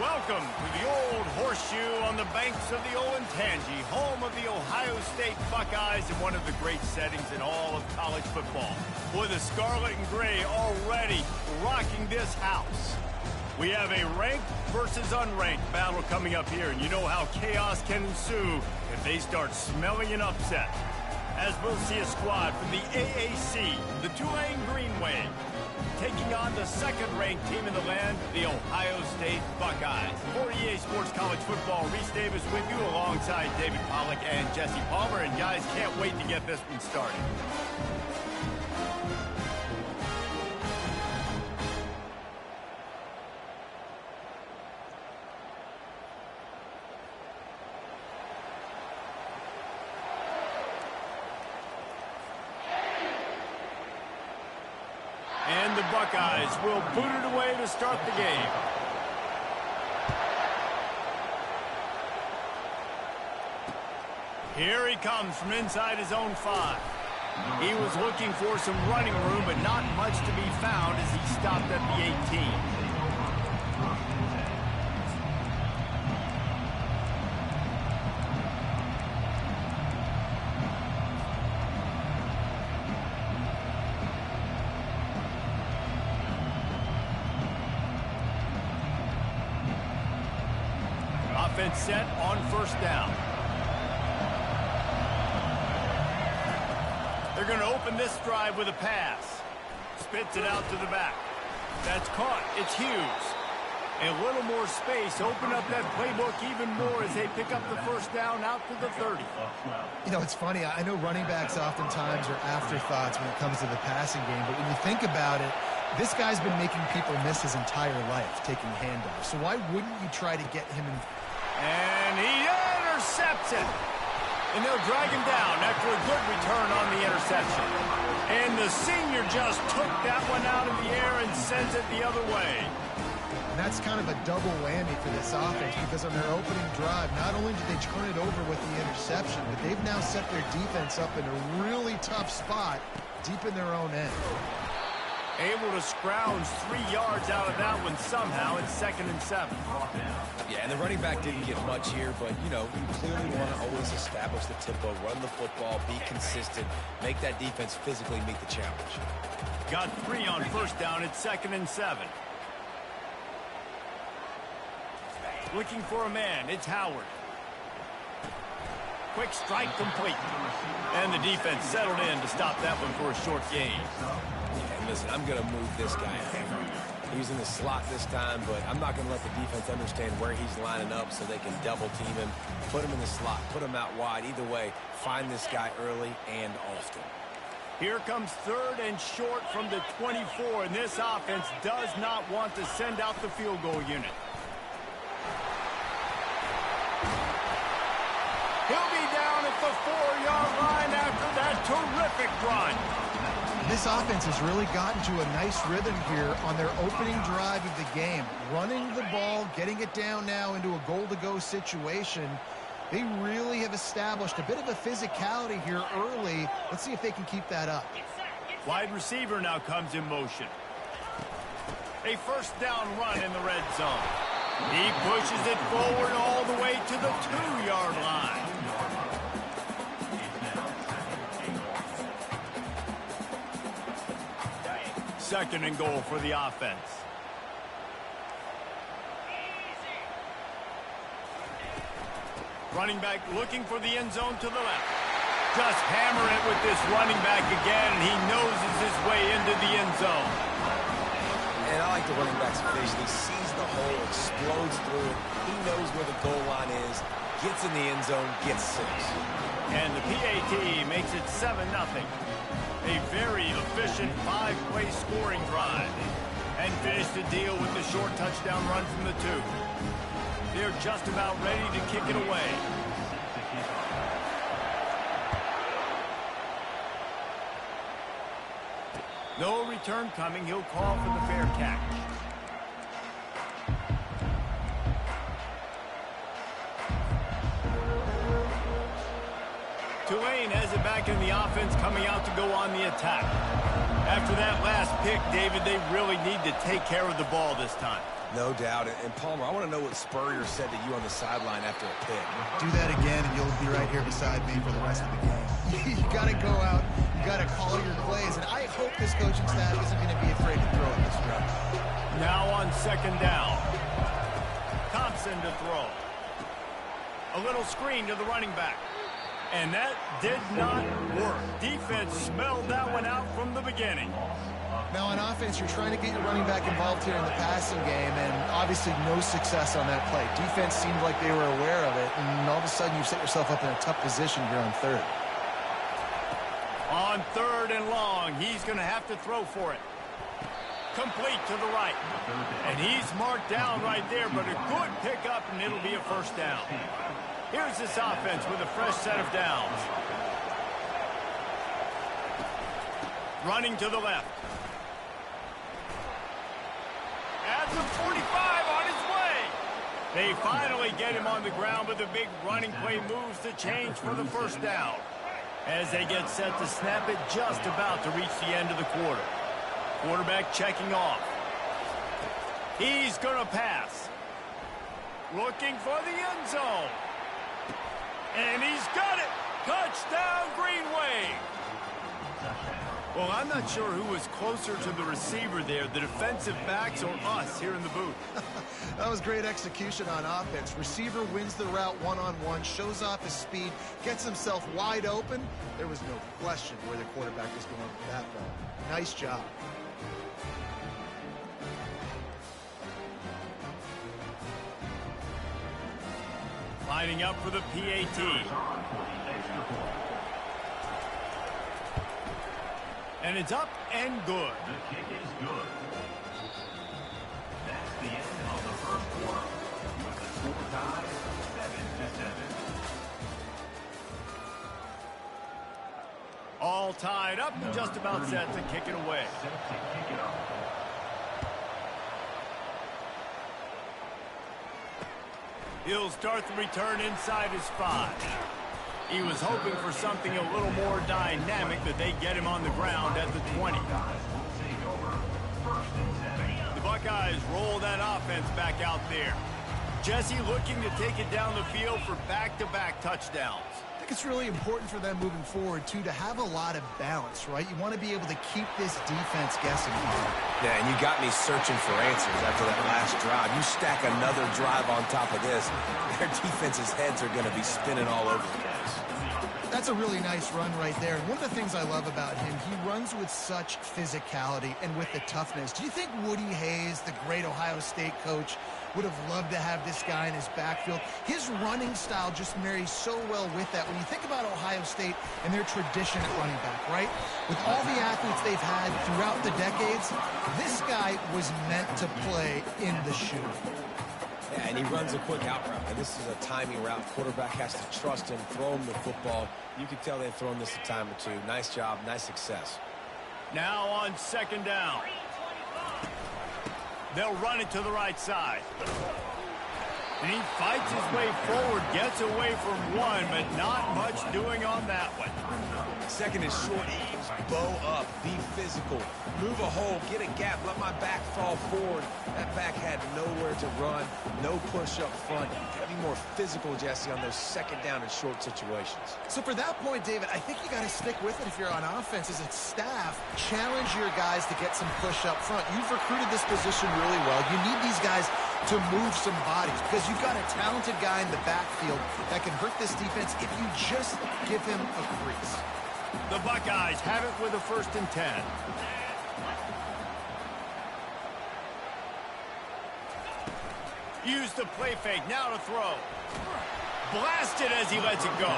welcome to the old horseshoe on the banks of the old Ncaa, home of the Ohio State Buckeyes and one of the great settings in all of college football. Boy, the scarlet and gray already rocking this house. We have a ranked versus unranked battle coming up here, and you know how chaos can ensue if they start smelling an upset. As we'll see a squad from the AAC, the Tulane Green Wave, taking on the second-ranked team in the land, the Ohio State Buckeyes. For EA Sports College Football, Reese Davis with you alongside David Pollack and Jesse Palmer. And guys, can't wait to get this one started. And the Buckeyes will boot it away to start the game. Here he comes from inside his own 5. He was looking for some running room, but not much to be found as he stopped at the 18. Offense set on first down. They're going to open this drive with a pass. Spits it out to the back. That's caught. It's Hughes. A little more space. Open up that playbook even more as they pick up the first down out to the 30. You know, it's funny. I know running backs oftentimes are afterthoughts when it comes to the passing game, but when you think about it, this guy's been making people miss his entire life taking handoffs. So why wouldn't you try to get him in? And he intercepts it. And they'll drag him down after a good return on the interception. And the senior just took that one out of the air and sends it the other way. And that's kind of a double whammy for this offense because on their opening drive, not only did they turn it over with the interception, but they've now set their defense up in a really tough spot deep in their own end. Able to scrounge 3 yards out of that one somehow. It's 2nd and 7. Yeah, and the running back didn't get much here, but, you know, you clearly want to always establish the tempo, run the football, be consistent, make that defense physically meet the challenge. Got 3 on first down. It's 2nd and 7. Looking for a man. It's Howard. Quick strike complete. And the defense settled in to stop that one for a short gain. And listen, I'm going to move this guy out. He's in the slot this time, but I'm not going to let the defense understand where he's lining up so they can double team him, put him in the slot, put him out wide. Either way, find this guy early and often. Here comes 3rd and short from the 24, and this offense does not want to send out the field goal unit. He'll be down at the 4-yard line after that terrific run. This offense has really gotten to a nice rhythm here on their opening drive of the game. Running the ball, getting it down now into a goal-to-go situation. They really have established a bit of a physicality here early. Let's see if they can keep that up. Wide receiver now comes in motion. A first down run in the red zone. He pushes it forward all the way to the 2-yard line. Second and goal for the offense. Running back looking for the end zone to the left. Just hammer it with this running back again, and he noses his way into the end zone. And I like the running back's vision. He sees the hole, explodes through it. He knows where the goal line is, gets in the end zone, gets 6. And the PAT makes it 7-0. A very efficient 5-play scoring drive. And finish the deal with the short touchdown run from the 2. They're just about ready to kick it away. No return coming. He'll call for the fair catch. Tulane has it back in the offense, coming out to go on the attack. After that last pick, David, they really need to take care of the ball this time. No doubt. And Palmer, I want to know what Spurrier said to you on the sideline after a pick. Do that again, and you'll be right here beside me for the rest of the game. You got to go out. You got to call your plays. And I hope this coaching staff isn't going to be afraid to throw it this round. Now on second down. Thompson to throw. A little screen to the running back. And that did not work. Defense smelled that one out from the beginning. Now on offense, you're trying to get your running back involved here in the passing game, and obviously no success on that play. Defense seemed like they were aware of it, and all of a sudden you've set yourself up in a tough position here on third. On third and long, he's going to have to throw for it. Complete to the right. And he's marked down right there, but a good pickup, and it'll be a first down. Here's this offense with a fresh set of downs. Running to the left. At the 45 on his way. They finally get him on the ground, but the big running play moves the change for the first down. As they get set to snap it, just about to reach the end of the quarter. Quarterback checking off. He's going to pass. Looking for the end zone. And he's got it. Touchdown, Green Wave. Well, I'm not sure who was closer to the receiver there, the defensive backs or us here in the booth. That was great execution on offense. Receiver wins the route one-on-one, shows off his speed, gets himself wide open. There was no question where the quarterback was going with that ball. Nice job. Lining up for the PAT. And it's up and good. The kick is good. That's the end of the first quarter. With the score tied 7-7. All tied up and just about set to kick it away. Set to kick it off. He'll start the return inside his 5. He was hoping for something a little more dynamic, but they get him on the ground at the 20. The Buckeyes roll that offense back out there. Jesse looking to take it down the field for back-to-back touchdowns. I think it's really important for them moving forward, too, to have a lot of balance, right? You want to be able to keep this defense guessing. Yeah, and you got me searching for answers after that last drive. You stack another drive on top of this, their defense's heads are going to be spinning all over the place. That's a really nice run right there. And one of the things I love about him, he runs with such physicality and with the toughness. Do you think Woody Hayes, the great Ohio State coach, would have loved to have this guy in his backfield? His running style just marries so well with that. When you think about Ohio State and their tradition at running back, right? With all the athletes they've had throughout the decades, this guy was meant to play in the shoe. Yeah, and he runs a quick out route. And this is a timing route. Quarterback has to trust him, throw him the football. You can tell they've thrown this a time or two. Nice job, nice success. Now on second down. They'll run it to the right side. And he fights his way forward, gets away from one, but not much doing on that one. Second is short, aims, bow up, be physical, move a hole, get a gap, let my back fall forward. That back had nowhere to run, no push up front. Gotta be more physical, Jesse, on those second down and short situations. So for that point, David, I think you got to stick with it if you're on offense as a staff. Challenge your guys to get some push up front. You've recruited this position really well. You need these guys to move some bodies because you've got a talented guy in the backfield that can hurt this defense if you just give him a crease. The Buckeyes have it with a 1st and 10. Use the play fake, now to throw. Blasted as he lets it go.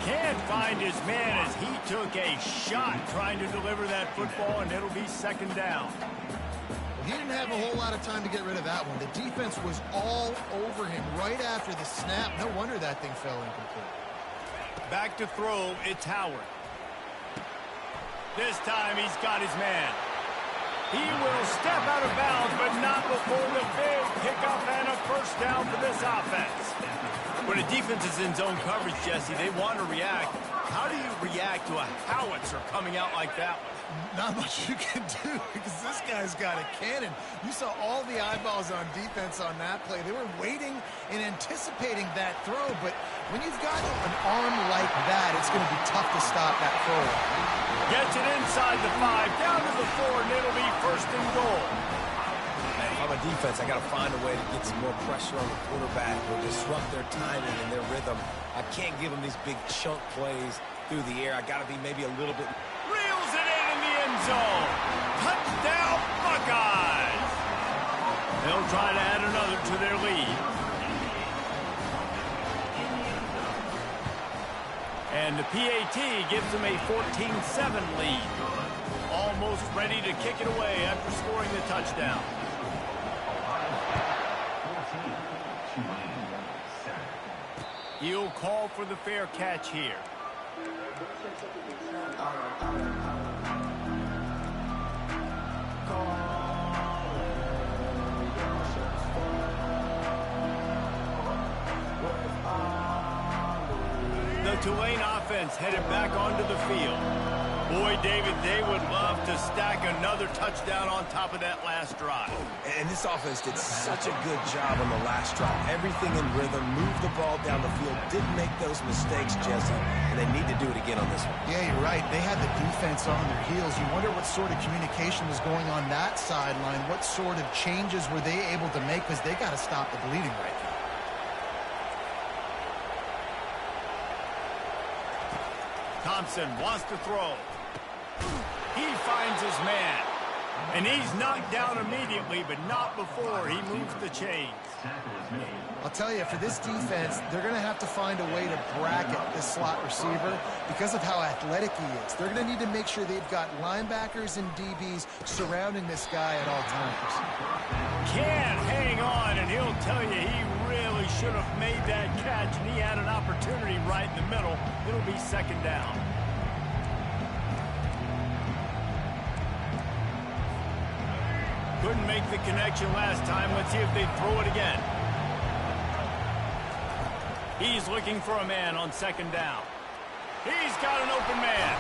Can't find his man as he took a shot trying to deliver that football, and it'll be second down. He didn't have a whole lot of time to get rid of that one. The defense was all over him right after the snap. No wonder that thing fell incomplete. Back to throw, it's Howard. This time he's got his man. He will step out of bounds, but not before the big pickup and a first down for this offense. When a defense is in zone coverage, Jesse, they want to react. How do you react to a howitzer coming out like that one? Not much you can do because this guy's got a cannon. You saw all the eyeballs on defense on that play. They were waiting and anticipating that throw, but when you've got an arm like that, it's going to be tough to stop that throw. Gets it inside the 5, down to the 4, and it'll be first and goal. Man, if I'm a defense, I got to find a way to get some more pressure on the quarterback or disrupt their timing and their rhythm. I can't give them these big chunk plays through the air. I got to be maybe a little bit... Reels it in the end zone. Touchdown, Buckeyes. They'll try to add another to their lead. And the PAT gives them a 14-7 lead. Almost ready to kick it away after scoring the touchdown. He'll call for the fair catch here. The Tulane offense headed back onto the field. Boy, David, they would love to stack another touchdown on top of that last drive. And this offense did such a good job on the last drive. Everything in rhythm, moved the ball down the field, didn't make those mistakes, Jesse, and they need to do it again on this one. Yeah, you're right. They had the defense on their heels. You wonder what sort of communication was going on that sideline. What sort of changes were they able to make because they got to stop the bleeding right now. Thompson wants to throw. He finds his man. And he's knocked down immediately, but not before he moves the chains. I'll tell you, for this defense, they're going to have to find a way to bracket this slot receiver because of how athletic he is. They're going to need to make sure they've got linebackers and DBs surrounding this guy at all times. Can't hang on, and he'll tell you he really should have made that catch, and he had an opportunity right in the middle. It'll be second down. Couldn't make the connection last time. Let's see if they throw it again. He's looking for a man on second down. He's got an open man.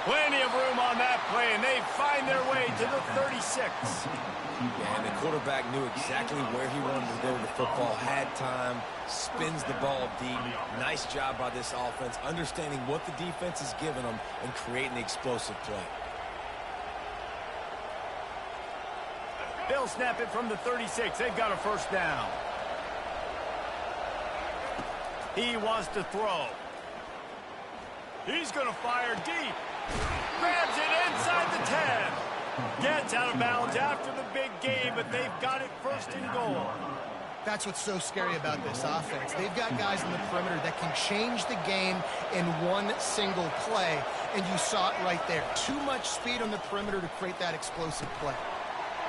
Plenty of room on that play, and they find their way to the 36. Yeah, and the quarterback knew exactly where he wanted to go with the football, had time, spins the ball deep. Nice job by this offense, understanding what the defense is giving them and creating the explosive play. They'll snap it from the 36. They've got a first down. He wants to throw. He's going to fire deep. Grabs it inside the 10. Gets out of bounds after the big gain, but they've got it first and goal. That's what's so scary about this offense. They've got guys in the perimeter that can change the game in one single play, and you saw it right there. Too much speed on the perimeter to create that explosive play.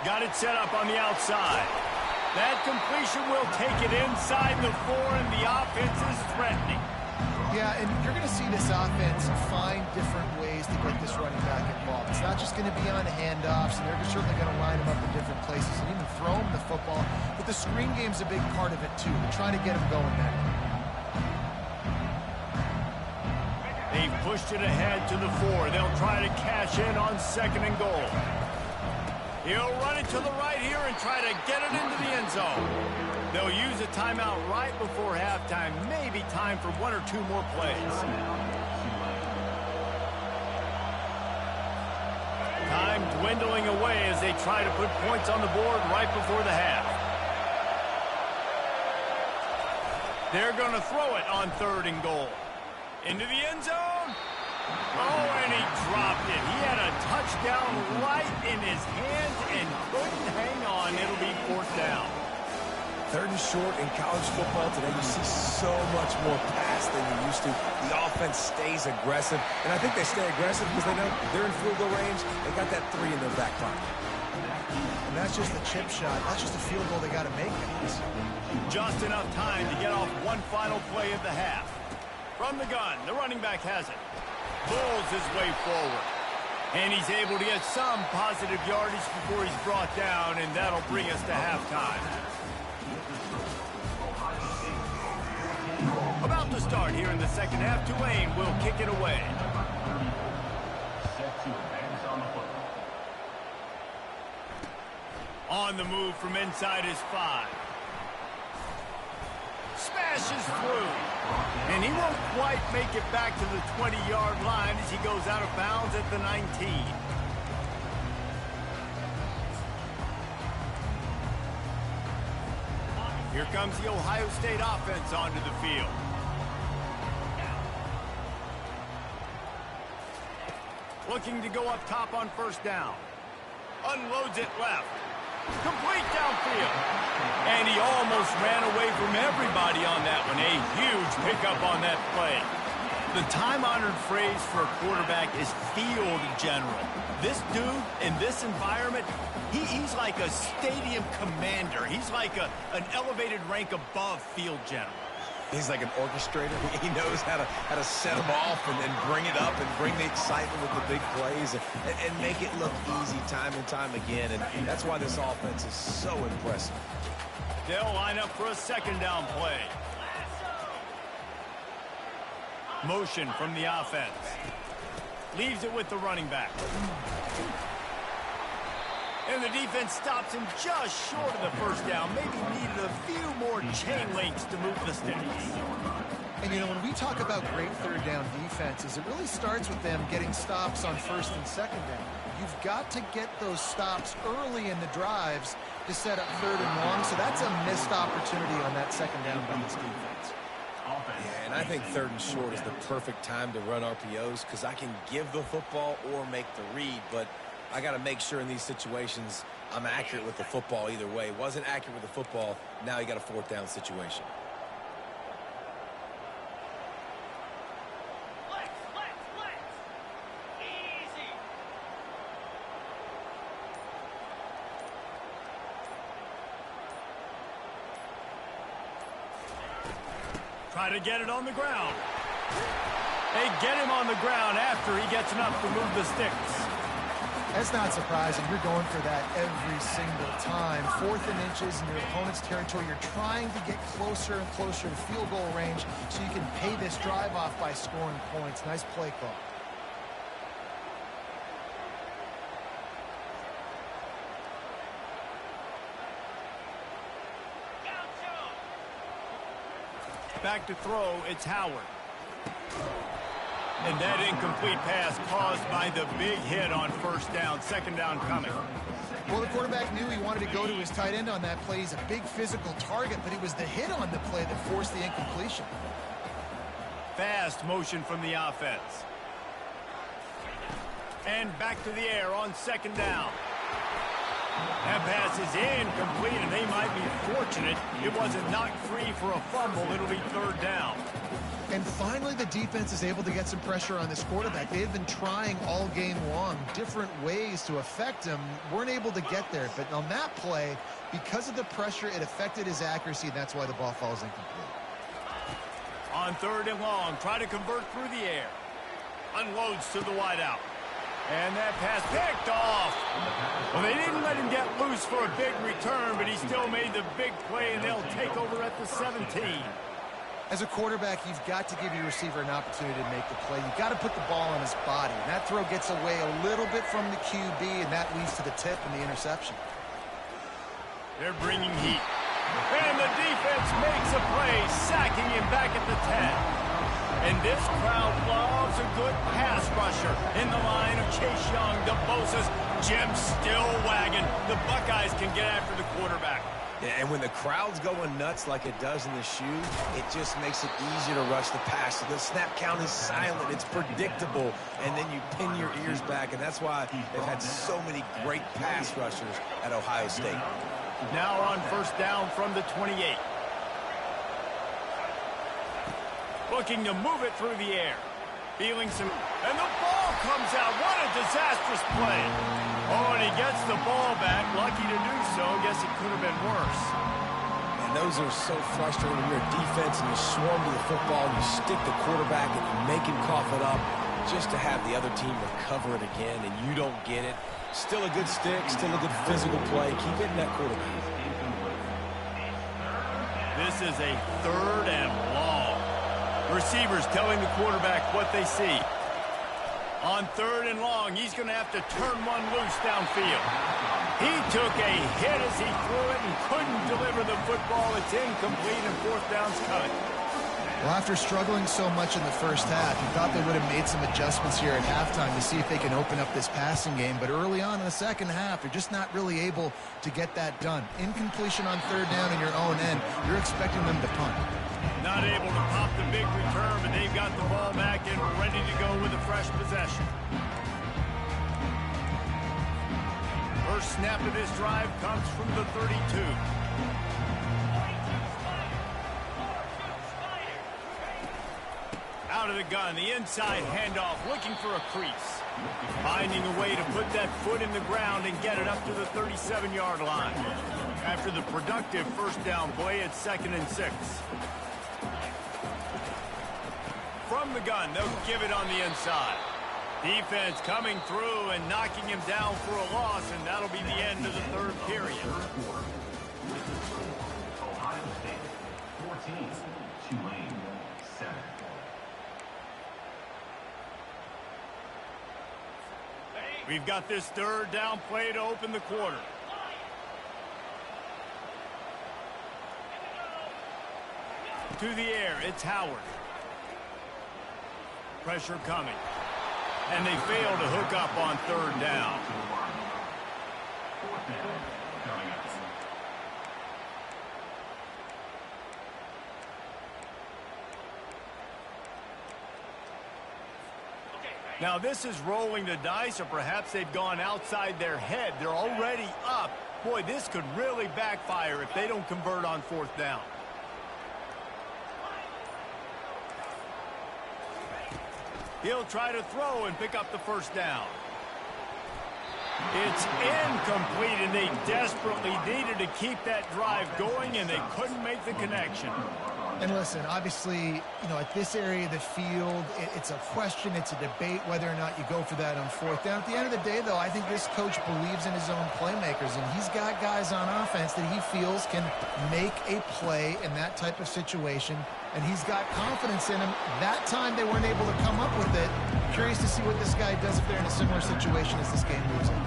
Got it set up on the outside. That completion will take it inside the 4, and the offense is threatening. Yeah, and you're going to see this offense find different ways to get this running back involved. It's not just going to be on handoffs, and they're certainly going to line him up in different places and even throw him the football. But the screen game's a big part of it, too. They're trying to get him going there. They've pushed it ahead to the 4. They'll try to cash in on second and goal. He'll run it to the right here and try to get it into the end zone. They'll use a timeout right before halftime. Maybe time for 1 or 2 more plays. Time dwindling away as they try to put points on the board right before the half. They're going to throw it on third and goal. Into the end zone. Oh, and he dropped it. He had a touchdown right in his hands and couldn't hang on. It'll be fourth down. Third and short in college football today, you see so much more pass than you used to. The offense stays aggressive, and I think they stay aggressive because they know they're in field goal range. They got that 3 in their back pocket. And that's just a chip shot. That's just a field goal they got to make, guys. Just enough time to get off one final play of the half. From the gun, the running back has it. Pulls his way forward. And he's able to get some positive yardage before he's brought down, and that'll bring us to halftime. start here in the second half. Tulane will kick it away. Set to advance on the football. On the move from inside his 5. Smashes through. And he won't quite make it back to the 20-yard line as he goes out of bounds at the 19. Here comes the Ohio State offense onto the field. Looking to go up top on first down. Unloads it left. Complete downfield. And he almost ran away from everybody on that one. A huge pickup on that play. The time-honored phrase for a quarterback is field general. This dude in this environment, he's like a stadium commander. He's like an elevated rank above field general. He's like an orchestrator. He knows how to set them off and then bring it up and bring the excitement with the big plays and make it look easy time and time again. And that's why this offense is so impressive. They'll line up for a second down play. Motion from the offense. Leaves it with the running back. And the defense stops him just short of the first down. Maybe needed a few more chain links to move the sticks. And, you know, when we talk about great third down defenses, it really starts with them getting stops on first and second down. You've got to get those stops early in the drives to set up third and long. So that's a missed opportunity on that second down by this defense. Yeah, and I think third and short is the perfect time to run RPOs because I can give the football or make the read, but I got to make sure in these situations I'm accurate with the football either way. Wasn't accurate with the football, now you got a fourth down situation. Easy. Try to get it on the ground. They get him on the ground after he gets enough to move the sticks. That's not surprising. You're going for that every single time. 4th and inches in your opponent's territory. You're trying to get closer and closer to field goal range so you can pay this drive off by scoring points. Nice play call. Back to throw, it's Howard. And that incomplete pass caused by the big hit on first down. Second down coming. Well, the quarterback knew he wanted to go to his tight end on that play. He's a big physical target, but it was the hit on the play that forced the incompletion. Fast motion from the offense. And back to the air on second down. That pass is incomplete, and they might be fortunate it wasn't knocked free for a fumble. It'll be third down. And finally, the defense is able to get some pressure on this quarterback. They've been trying all game long different ways to affect him. Weren't able to get there. But on that play, because of the pressure, it affected his accuracy, and that's why the ball falls incomplete. On third and long, try to convert through the air. Unloads to the wideout. And that pass picked off. Well, they didn't let him get loose for a big return, but he still made the big play, and they'll take over at the 17. As a quarterback, you've got to give your receiver an opportunity to make the play. You've got to put the ball on his body. And that throw gets away a little bit from the QB, and that leads to the tip and the interception. They're bringing heat. And the defense makes a play, sacking him back at the 10. And this crowd loves a good pass rusher in the line of Chase Young, DeBosa's, Jim still wagging. The Buckeyes can get after the quarterback. And when the crowd's going nuts like it does in the shoe, it just makes it easier to rush the pass. So the snap count is silent. It's predictable. And then you pin your ears back. And that's why they've had so many great pass rushers at Ohio State. Now on first down from the 28. Looking to move it through the air. Feeling some... And the ball comes out. What a disastrous play. Oh, and he gets the ball back. Lucky to do so. Guess it could have been worse. And those are so frustrating when you're a defense and you swarm to the football and you stick the quarterback and you make him cough it up just to have the other team recover it again and you don't get it. Still a good stick, still a good physical play. Keep hitting that quarterback. This is a third and long. Receivers telling the quarterback what they see. On 3rd and long, he's going to have to turn one loose downfield. He took a hit as he threw it and couldn't deliver the football. It's incomplete and 4th down's cut. Well, after struggling so much in the first half, you thought they would have made some adjustments here at halftime to see if they can open up this passing game. But early on in the second half, they're just not really able to get that done. Incompletion on 3rd down in your own end, you're expecting them to punt. Not able to pop the big return, but they've got the ball back and ready to go with a fresh possession. First snap of this drive comes from the 32. Out of the gun, the inside handoff, looking for a crease. Finding a way to put that foot in the ground and get it up to the 37-yard line. After the productive first down play, it's 2nd and 6. From the gun, they'll give it on the inside. Defense coming through and knocking him down for a loss, and that'll be the end of the 3rd period. Ohio State 14, Tulane 7. We've got this 3rd down play to open the quarter. To the air, it's Howard. Pressure coming. And they fail to hook up on 3rd down. 4th down coming up. Now this is rolling the dice, or perhaps they've gone outside their head. They're already up. Boy, this could really backfire if they don't convert on 4th down. He'll try to throw and pick up the first down. It's incomplete, and they desperately needed to keep that drive going, and they couldn't make the connection. And listen, obviously, you know, at this area of the field, it's a question, it's a debate whether or not you go for that on 4th down. At the end of the day, though, I think this coach believes in his own playmakers, and he's got guys on offense that he feels can make a play in that type of situation, and he's got confidence in him. That time they weren't able to come up with it. Curious to see what this guy does if they're in a similar situation as this game moves on.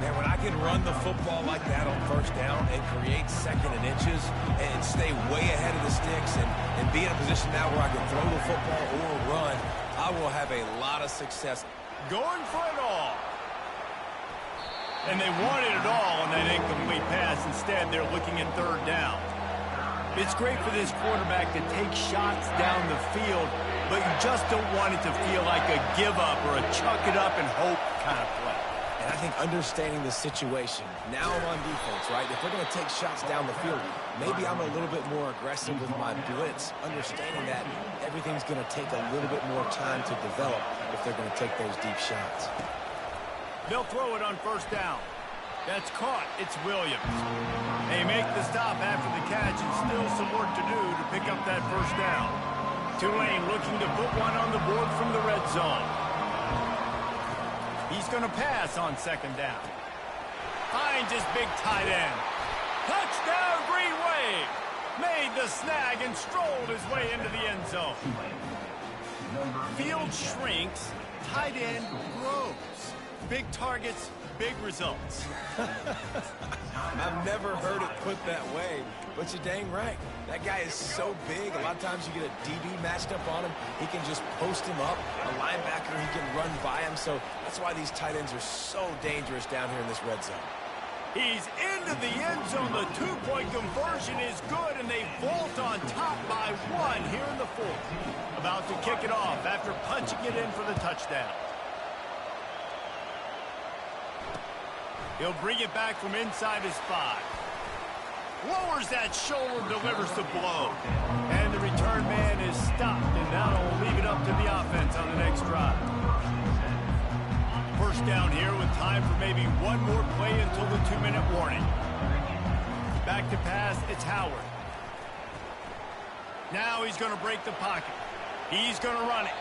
Man, when I can run the football like that on 1st down and create 2nd and inches and stay way ahead of the sticks and be in a position now where I can throw the football or run, I will have a lot of success. Going for it all. And they wanted it all on that incomplete pass. Instead, they're looking at 3rd down. It's great for this quarterback to take shots down the field, but you just don't want it to feel like a give-up or a chuck it up and hope kind of play. And I think understanding the situation, now I'm on defense, right? If they're going to take shots down the field, maybe I'm a little bit more aggressive with my blitz, understanding that everything's going to take a little bit more time to develop if they're going to take those deep shots. They'll throw it on 1st down. That's caught. It's Williams. They make the stop after the catch, and still some work to do to pick up that 1st down. Tulane looking to put one on the board from the red zone. He's going to pass on 2nd down. Finds his big tight end. Touchdown, Green Wave. Made the snag and strolled his way into the end zone. Field shrinks, tight end grows. Big targets, big results. I've never heard it put that way, but you're dang right. That guy is so big, a lot of times you get a DB matched up on him. He can just post him up. A linebacker, he can run by him. So that's why these tight ends are so dangerous down here in this red zone. He's into the end zone. The 2-point conversion is good, and they vault on top by 1 here in the 4th. About to kick it off after punching it in for the touchdown. He'll bring it back from inside his 5. Lowers that shoulder, delivers the blow. And the return man is stopped, and that'll leave it up to the offense on the next drive. 1st down here with time for maybe one more play until the 2-minute warning. Back to pass, it's Howard. Now he's going to break the pocket. He's going to run it.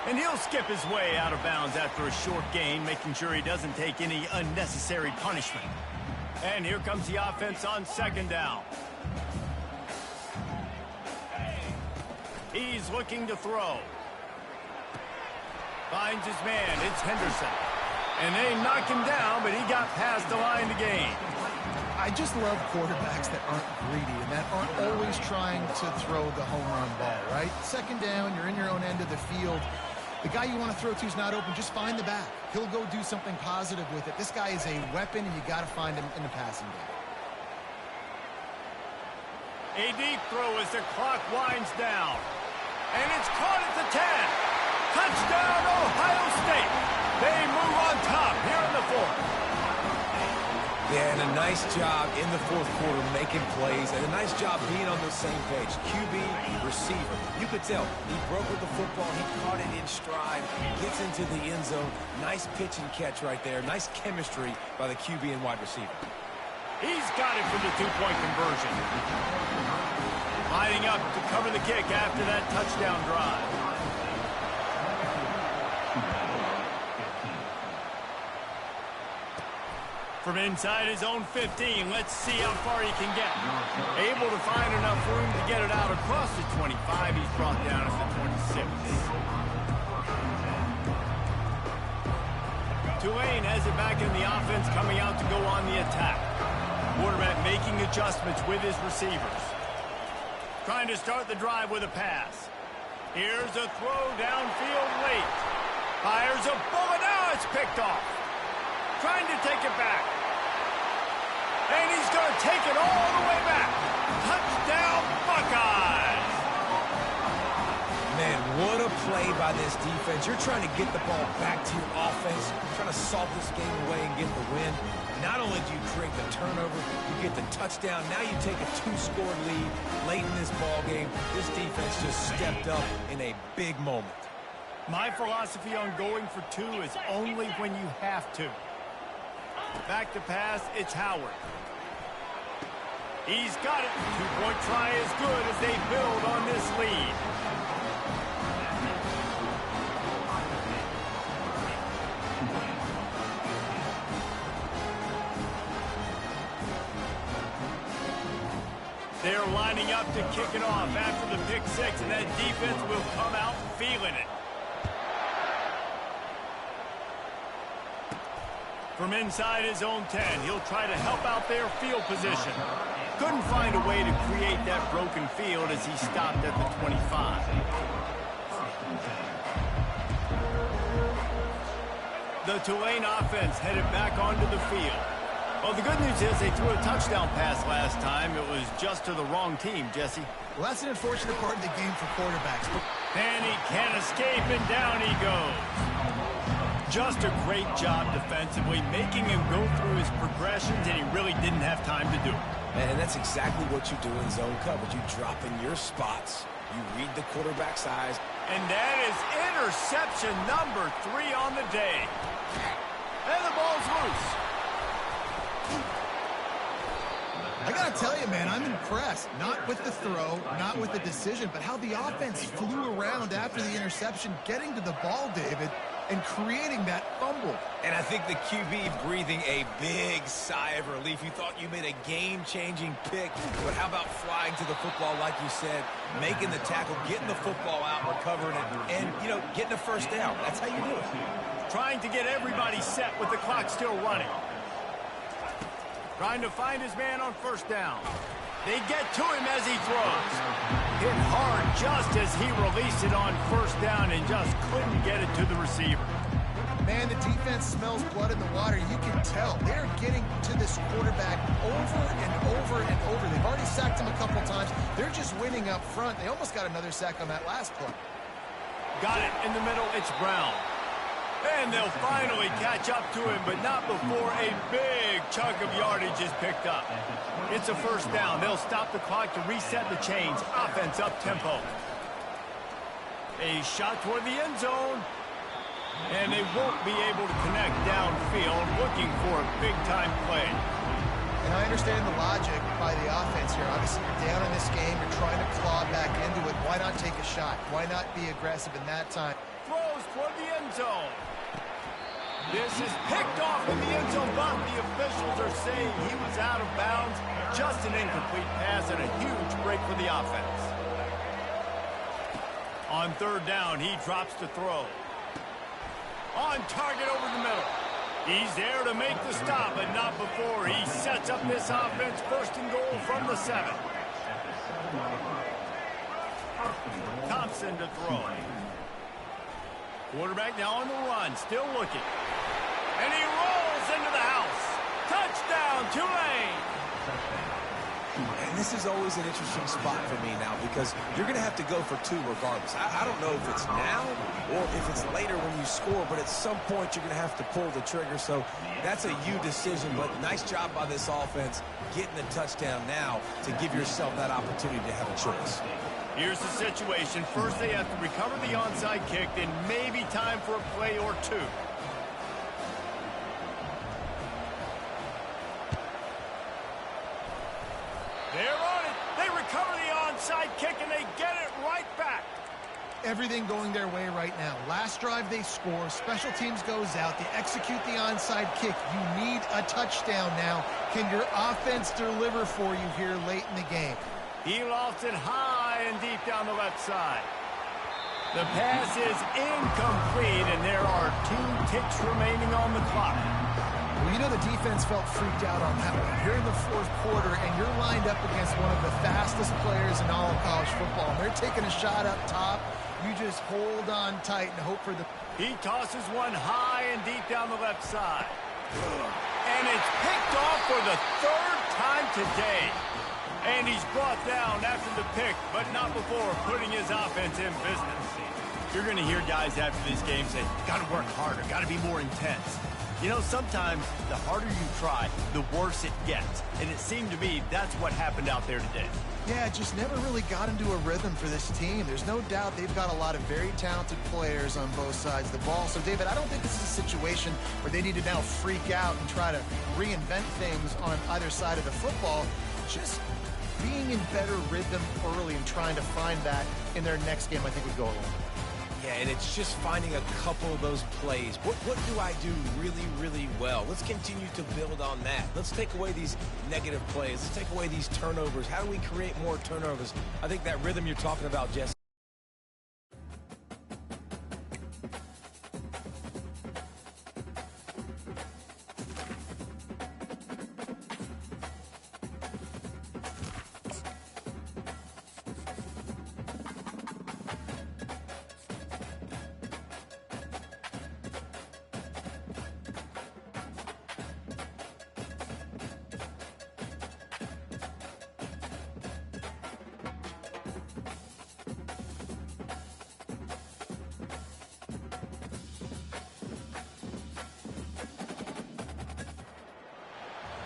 And he'll skip his way out of bounds after a short gain, making sure he doesn't take any unnecessary punishment. And here comes the offense on 2nd down. He's looking to throw. Finds his man. It's Henderson. And they knock him down, but he got past the line to gain. I just love quarterbacks that aren't greedy and that aren't always trying to throw the home run ball, right? Second down, you're in your own end of the field. The guy you want to throw to is not open. Just find the back. He'll go do something positive with it. This guy is a weapon, and you got to find him in the passing game. A deep throw as the clock winds down. And it's caught at the 10. Touchdown, Ohio State. They move on top here in the fourth. Yeah, and a nice job in the fourth quarter making plays, and a nice job being on the same page. QB, receiver. You could tell he broke with the football. He caught it in stride, gets into the end zone. Nice pitch and catch right there. Nice chemistry by the QB and wide receiver. He's got it for the two-point conversion. Lining up to cover the kick after that touchdown drive. From inside his own 15, let's see how far he can get. Able to find enough room to get it out across the 25. He's brought down at the 26. Tulane has it back in the offense, coming out to go on the attack. Quarterback making adjustments with his receivers. Trying to start the drive with a pass. Here's a throw downfield late. Fires a bullet. Now it's picked off. Trying to take it back. And he's going to take it all the way back. Touchdown, Buckeyes! Man, what a play by this defense. You're trying to get the ball back to your offense, trying to salt this game away and get the win. Not only do you create the turnover, you get the touchdown. Now you take a two-score lead late in this ball game. This defense just stepped up in a big moment. My philosophy on going for two is only when you have to. Back to pass, it's Howard. He's got it. Two-point try is good as they build on this lead. They're lining up to kick it off after the pick six, and that defense will come out feeling it. From inside his own 10, he'll try to help out their field position. Couldn't find a way to create that broken field as he stopped at the 25. The Tulane offense headed back onto the field. Well, the good news is they threw a touchdown pass last time. It was just to the wrong team, Jesse. Well, that's an unfortunate part of the game for quarterbacks. And he can't escape, and down he goes. Just a great job defensively, making him go through his progressions, and he really didn't have time to do it. And that's exactly what you do in zone coverage. You drop in your spots, you read the quarterback's eyes. And that is interception number 3 on the day. And the ball's loose. I got to tell you, man, I'm impressed. Not with the throw, not with the decision, but how the offense flew around after the interception, getting to the ball, David, and creating that fumble. And I think the QB breathing a big sigh of relief. You thought you made a game-changing pick, but how about flying to the football, like you said, making the tackle, getting the football out, recovering it, and, you know, getting a first down. That's how you do it. Trying to get everybody set with the clock still running. Trying to find his man on first down. They get to him as he throws. Hit hard just as he released it on first down and just couldn't get it to the receiver. Man, the defense smells blood in the water. You can tell. They're getting to this quarterback over and over and over. They've already sacked him a couple times. They're just winning up front. They almost got another sack on that last play. Got it in the middle. It's Brown. And they'll finally catch up to him, but not before a big chunk of yardage is picked up. It's a first down. They'll stop the clock to reset the chains. Offense up tempo. A shot toward the end zone. And they won't be able to connect downfield, looking for a big-time play. And I understand the logic by the offense here. Obviously, you're down in this game. You're trying to claw back into it. Why not take a shot? Why not be aggressive in that time? Throws toward the end zone. This is picked off in the end zone, but the officials are saying he was out of bounds. Just an incomplete pass and a huge break for the offense. On third down, he drops to throw. On target over the middle. He's there to make the stop, but not before he sets up this offense first and goal from the 7. Thompson to throw. Quarterback now on the run, still looking. And he rolls into the house. Touchdown, Tulane. And this is always an interesting spot for me now because you're going to have to go for 2 regardless. I don't know if it's now or if it's later when you score, but at some point you're going to have to pull the trigger. So that's a you decision, but nice job by this offense getting the touchdown now to give yourself that opportunity to have a choice. Here's the situation. First they have to recover the onside kick, then maybe time for a play or 2. They're on it. They recover the onside kick, and they get it right back. Everything going their way right now. Last drive they score. Special teams goes out. They execute the onside kick. You need a touchdown now. Can your offense deliver for you here late in the game? He lofts it high and deep down the left side. The pass is incomplete, and there are 2 ticks remaining on the clock. Well, you know the defense felt freaked out on that one. You're in the 4th quarter, and you're lined up against one of the fastest players in all of college football. And they're taking a shot up top. You just hold on tight and hope for the... He tosses one high and deep down the left side. And it's picked off for the 3rd time today. And he's brought down after the pick, but not before putting his offense in business. You're going to hear guys after this game say, got to work harder, got to be more intense. You know, sometimes the harder you try, the worse it gets. And it seemed to me that's what happened out there today. Yeah, it just never really got into a rhythm for this team. There's no doubt they've got a lot of very talented players on both sides of the ball. So, David, I don't think this is a situation where they need to now freak out and try to reinvent things on either side of the football. Just being in better rhythm early and trying to find that in their next game, I think would go a long way. Yeah, and it's just finding a couple of those plays. What do I do really, really well? Let's continue to build on that. Let's take away these negative plays. Let's take away these turnovers. How do we create more turnovers? I think that rhythm you're talking about, Jesse.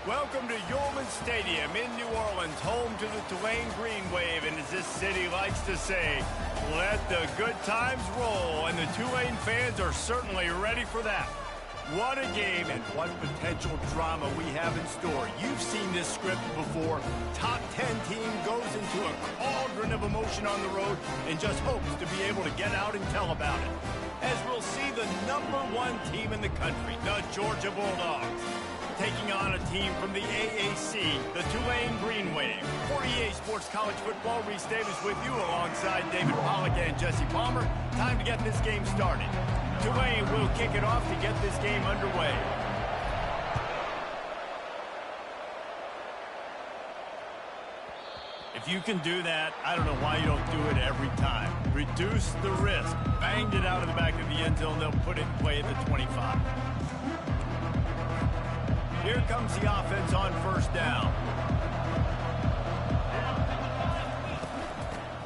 Welcome to Yulman Stadium in New Orleans, home to the Tulane Green Wave, and as this city likes to say, let the good times roll, and the Tulane fans are certainly ready for that. What a game and what potential drama we have in store. You've seen this script before. Top 10 team goes into a cauldron of emotion on the road and just hopes to be able to get out and tell about it. As we'll see the #1 team in the country, the Georgia Bulldogs, taking on a team from the AAC, the Tulane Green Wave. For EA Sports College Football, Reese Davis with you alongside David Pollack and Jesse Palmer. Time to get this game started. Tulane will kick it off to get this game underway. If you can do that, I don't know why you don't do it every time. Reduce the risk. Banged it out of the back of the end zone. They'll put it in play at the 25. Here comes the offense on first down.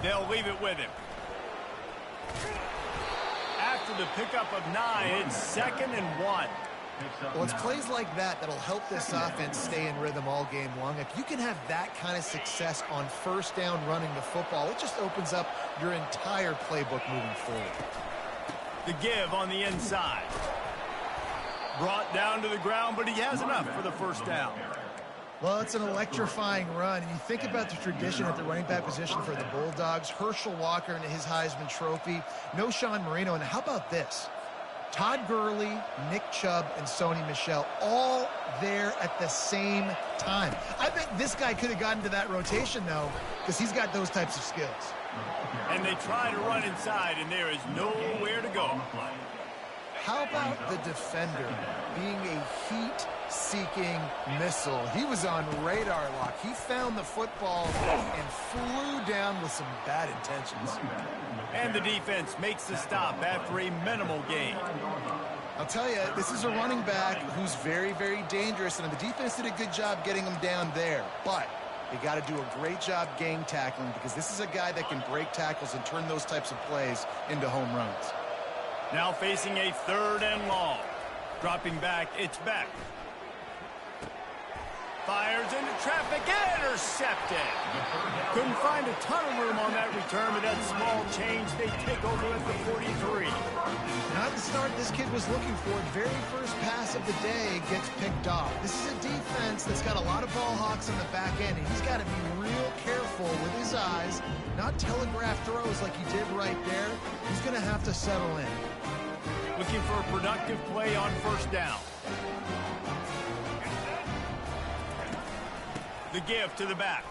They'll leave it with him. After the pickup of 9, it's 2nd and 1. Well, it's plays like that that'll help this offense stay in rhythm all game long. If you can have that kind of success on first down running the football, it just opens up your entire playbook moving forward. The give on the inside. Brought down to the ground, but he has enough for the first down. Well, it's an electrifying run, and you think about the tradition at the running back position for the Bulldogs. Herschel Walker and his Heisman Trophy. No Sean Marino, and how about this? Todd Gurley, Nick Chubb, and Sony Michel all there at the same time. I bet this guy could have gotten to that rotation, though, because he's got those types of skills. And they try to run inside, and there is nowhere to go. How about the defender being a heat-seeking missile? He was on radar lock. He found the football and flew down with some bad intentions. And the defense makes the stop after a minimal gain. I'll tell you, this is a running back who's very, very dangerous, and the defense did a good job getting him down there. But they got to do a great job game tackling, because this is a guy that can break tackles and turn those types of plays into home runs. Now facing a 3rd and long. Dropping back, it's Beck. Fires into traffic, intercepted. Couldn't find a ton of room on that return, but that small change, they take over at the 43. Not the start this kid was looking for. Very first pass of the day gets picked off. This is a defense that's got a lot of ball hawks on the back end, and he's got to be real careful with his eyes, not telegraph throws like he did right there. He's going to have to settle in. Looking for a productive play on 1st down. The give to the back.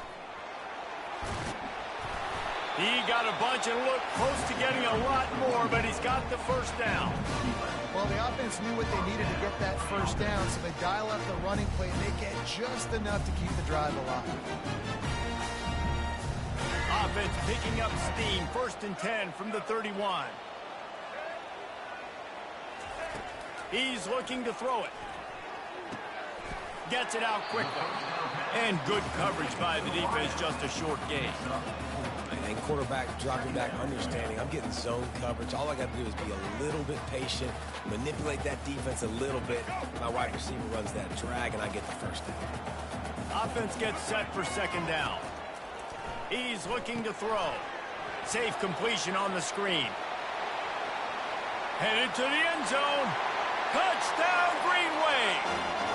He got a bunch and looked close to getting a lot more, but he's got the 1st down. Well, the offense knew what they needed to get that 1st down, so they dial up the running play, and they get just enough to keep the drive alive. Offense picking up steam. 1st and 10 from the 31. He's looking to throw it. Gets it out quickly. And good coverage by the defense, just a short gain. And quarterback dropping back, understanding I'm getting zone coverage. All I got to do is be a little bit patient, manipulate that defense a little bit. My wide receiver runs that drag, and I get the 1st down. Offense gets set for 2nd down. He's looking to throw. Safe completion on the screen. Headed to the end zone. Touchdown, Green Bay.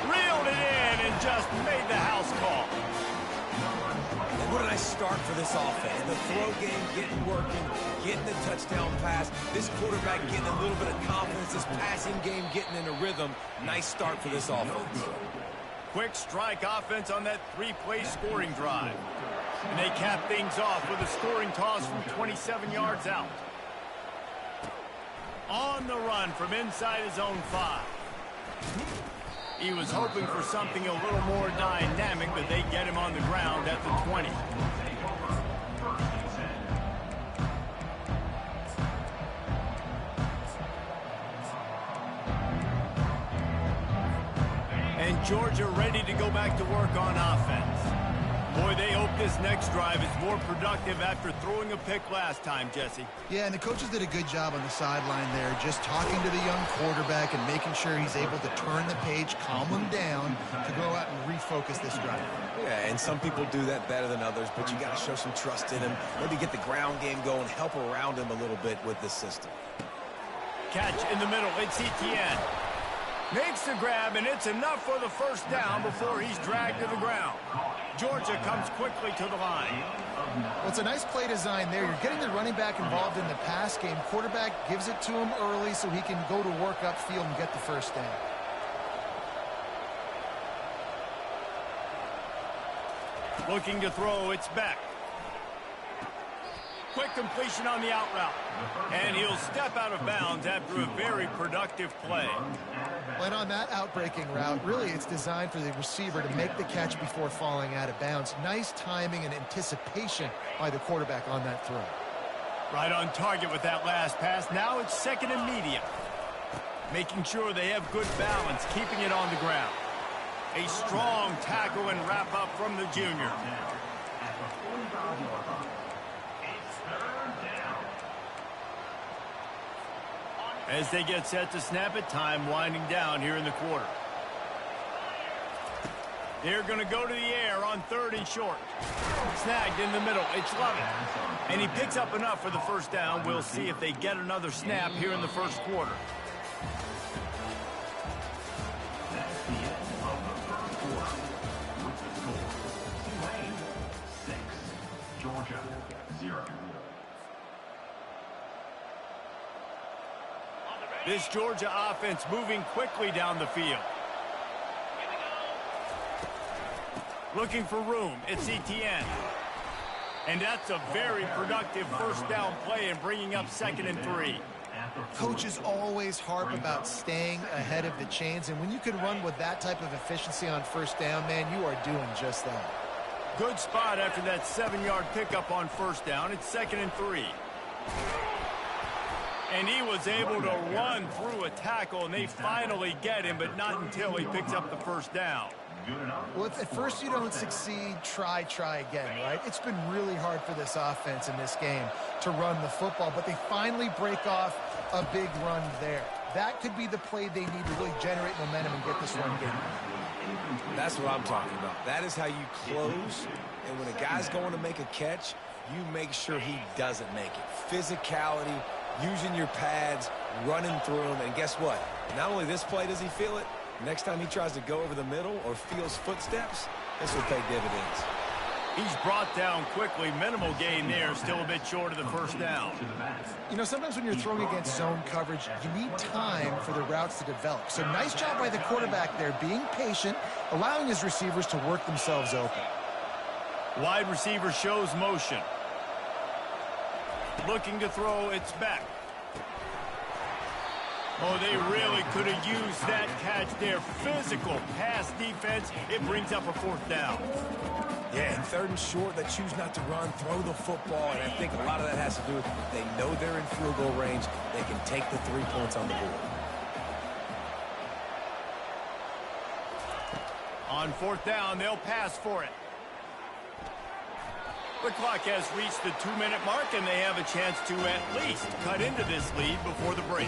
Reeled it in and just made the house call. And what a nice start for this offense. The throw game getting working, getting the touchdown pass. This quarterback getting a little bit of confidence. This passing game getting in a rhythm. Nice start for this offense. Quick strike offense on that 3-play scoring drive. And they cap things off with a scoring toss from 27 yards out. On the run from inside his own 5. He was hoping for something a little more dynamic, but they get him on the ground at the 20. And Georgia ready to go back to work on offense. Boy, they hope this next drive is more productive after throwing a pick last time, Jesse. Yeah, and the coaches did a good job on the sideline there, just talking to the young quarterback and making sure he's able to turn the page, calm him down, to go out and refocus this drive. Yeah, and some people do that better than others, but you got to show some trust in him. Maybe get the ground game going, help around him a little bit with this system. Catch in the middle, it's Etienne. Makes the grab, and it's enough for the 1st down before he's dragged to the ground. Georgia comes quickly to the line. Well, it's a nice play design there. You're getting the running back involved in the pass game. Quarterback gives it to him early so he can go to work upfield and get the 1st down. Looking to throw, it's Beck. Quick completion on the out route. And he'll step out of bounds after a very productive play. But on that outbreaking route, really it's designed for the receiver to make the catch before falling out of bounds. Nice timing and anticipation by the quarterback on that throw. Right on target with that last pass. Now it's 2nd and medium. Making sure they have good balance, keeping it on the ground. A strong tackle and wrap up from the junior. As they get set to snap it, time winding down here in the quarter. They're going to go to the air on 3rd and short. Snagged in the middle. It's Lovett. And he picks up enough for the 1st down. We'll see if they get another snap here in the 1st quarter. That's the end of the 1st quarter. With the score, Tulane 6, Georgia 0. This Georgia offense moving quickly down the field. Looking for room. It's Etienne. And that's a very productive first down play and bringing up 2nd and 3. Coaches always harp about staying ahead of the chains, and when you can run with that type of efficiency on first down, man, you are doing just that. Good spot after that 7-yard pickup on first down. It's 2nd and 3. And he was able to run through a tackle, and they finally get him, but not until he picks up the first down. Well, if at first you don't succeed, try again, right? It's been really hard for this offense in this game to run the football, but they finally break off a big run there. That could be the play they need to really generate momentum and get this run game. That's what I'm talking about. That is how you close, and when a guy's going to make a catch, you make sure he doesn't make it. Physicality, using your pads, running through them, and guess what? Not only this play does he feel it, next time he tries to go over the middle or feels footsteps, this will pay dividends. He's brought down quickly. Minimal gain there, still a bit short of the first down. You know, sometimes when you're throwing against zone coverage, you need time for the routes to develop. So nice job by the quarterback there, being patient, allowing his receivers to work themselves open. Wide receiver shows motion. Looking to throw, it's back. Oh, they really could have used that catch there. Physical pass defense. It brings up a 4th down. Yeah, and 3rd and short, they choose not to run, throw the football, and I think a lot of that has to do with they know they're in field goal range. They can take the 3 points on the board. On 4th down, they'll pass for it. The clock has reached the 2-minute mark, and they have a chance to at least cut into this lead before the break.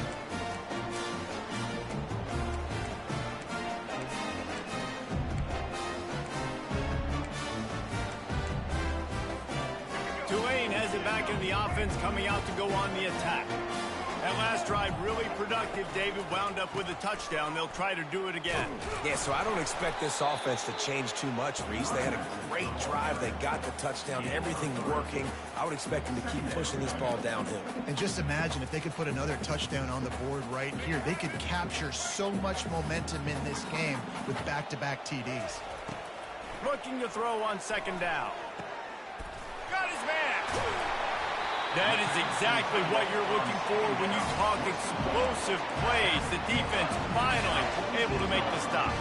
Tulane has it back in the offense, coming out to go on the attack. That last drive really productive. David wound up with a touchdown. They'll try to do it again. Yeah, so I don't expect this offense to change too much, Reese. They had a great drive. They got the touchdown. Everything working. I would expect them to keep pushing this ball downhill. And just imagine if they could put another touchdown on the board right here. They could capture so much momentum in this game with back-to-back TDs. Looking to throw on 2nd down. Got his man. That is exactly what you're looking for when you talk explosive plays. The defense finally able to make the stop.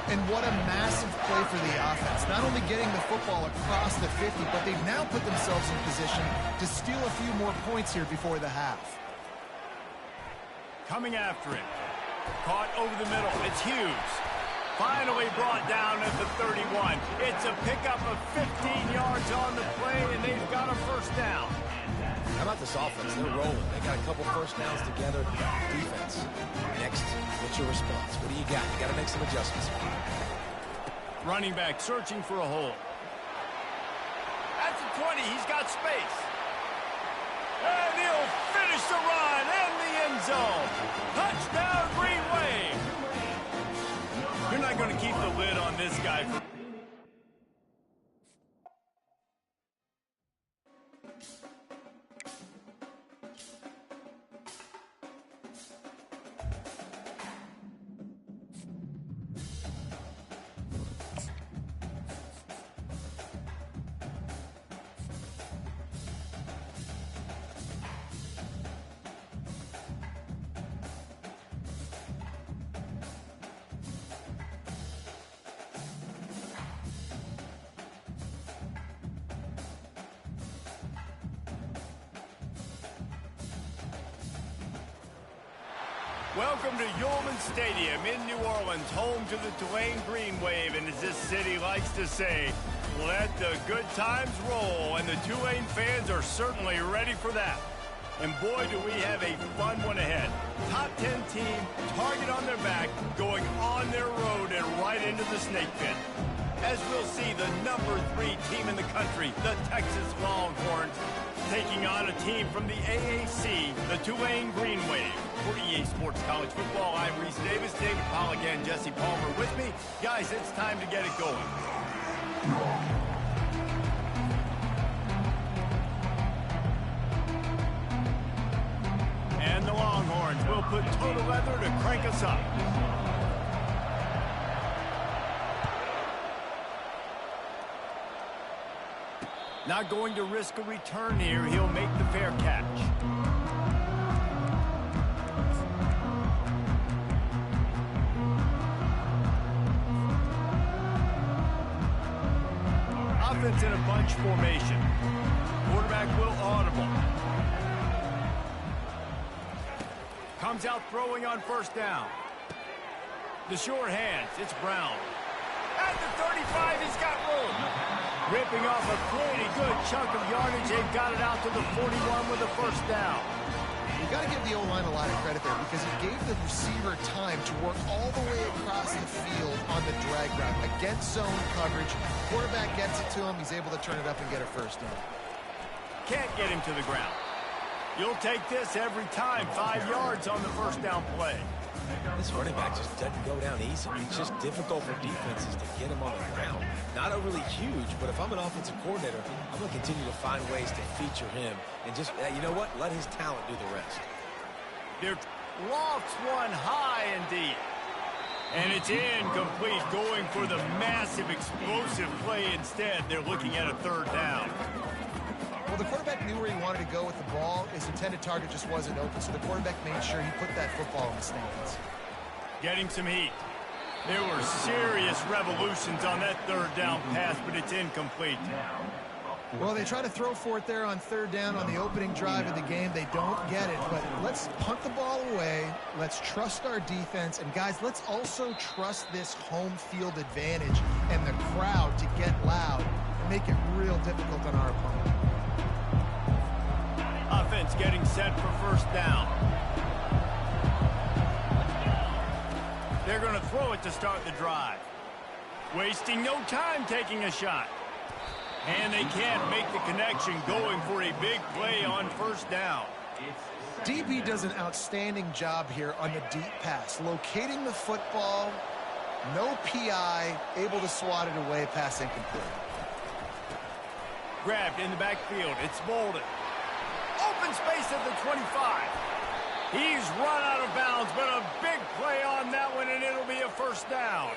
And what a massive play for the offense. Not only getting the football across the 50, but they've now put themselves in position to steal a few more points here before the half. Coming after it. Caught over the middle. It's Hughes. Finally brought down at the 31. It's a pickup of 15 yards on the play, and they've got a first down. How about this offense? They're rolling. They got a couple first downs together. Defense. Next, what's your response? What do you got? You got to make some adjustments. Running back searching for a hole. At the 20, he's got space. And he'll finish the run in the end zone. Touchdown, Green Wave. You're not going to keep the lid on this guy for Welcome to Yulman Stadium in New Orleans, home to the Tulane Green Wave, and as this city likes to say, let the good times roll, and the Tulane fans are certainly ready for that. And boy, do we have a fun one ahead. Top 10 team, target on their back, going on their road and right into the snake pit. As we'll see, the number 3 team in the country, the Texas Longhorns, taking on a team from the AAC, the Tulane Green Wave. For EA Sports College Football, I'm Reese Davis, David Pollack, and Jesse Palmer with me. Guys, it's time to get it going. And the Longhorns will put total leather to crank us up. Not going to risk a return here. He'll make the fair catch. Offense in a bunch formation. Quarterback will audible. Comes out throwing on first down. The sure hands. It's Brown. At the 35, he's got room. Ripping off a pretty good chunk of yardage. They've got it out to the 41 with a first down. You got to give the O-line a lot of credit there because he gave the receiver time to work all the way across the field on the drag route. Against zone coverage, quarterback gets it to him. He's able to turn it up and get a first down. Can't get him to the ground. You'll take this every time. 5 yards on the first down play. This running back just doesn't go down easy. It's just difficult for defenses to get him on the ground. Not overly huge, but if I'm an offensive coordinator, I'm going to continue to find ways to feature him and just, you know what, let his talent do the rest. There lofts one high and deep. And it's incomplete, going for the massive explosive play instead. They're looking at a third down. Well, the quarterback knew where he wanted to go with the ball. His intended target just wasn't open, so the quarterback made sure he put that football in the stands. Getting some heat. There were serious revolutions on that third down pass, but it's incomplete. Well, they try to throw for it there on third down on the opening drive of the game. They don't get it, but let's punt the ball away. Let's trust our defense. And, guys, let's also trust this home field advantage and the crowd to get loud and make it real difficult on our opponent. Offense getting set for first down. They're going to throw it to start the drive. Wasting no time taking a shot. And they can't make the connection, going for a big play on first down. DB does an outstanding job here on the deep pass. Locating the football, no PI, able to swat it away, pass incomplete. Grabbed in the backfield. It's Bolden. Open space at the 25. He's run out of bounds, but a big play on that one, and it'll be a first down.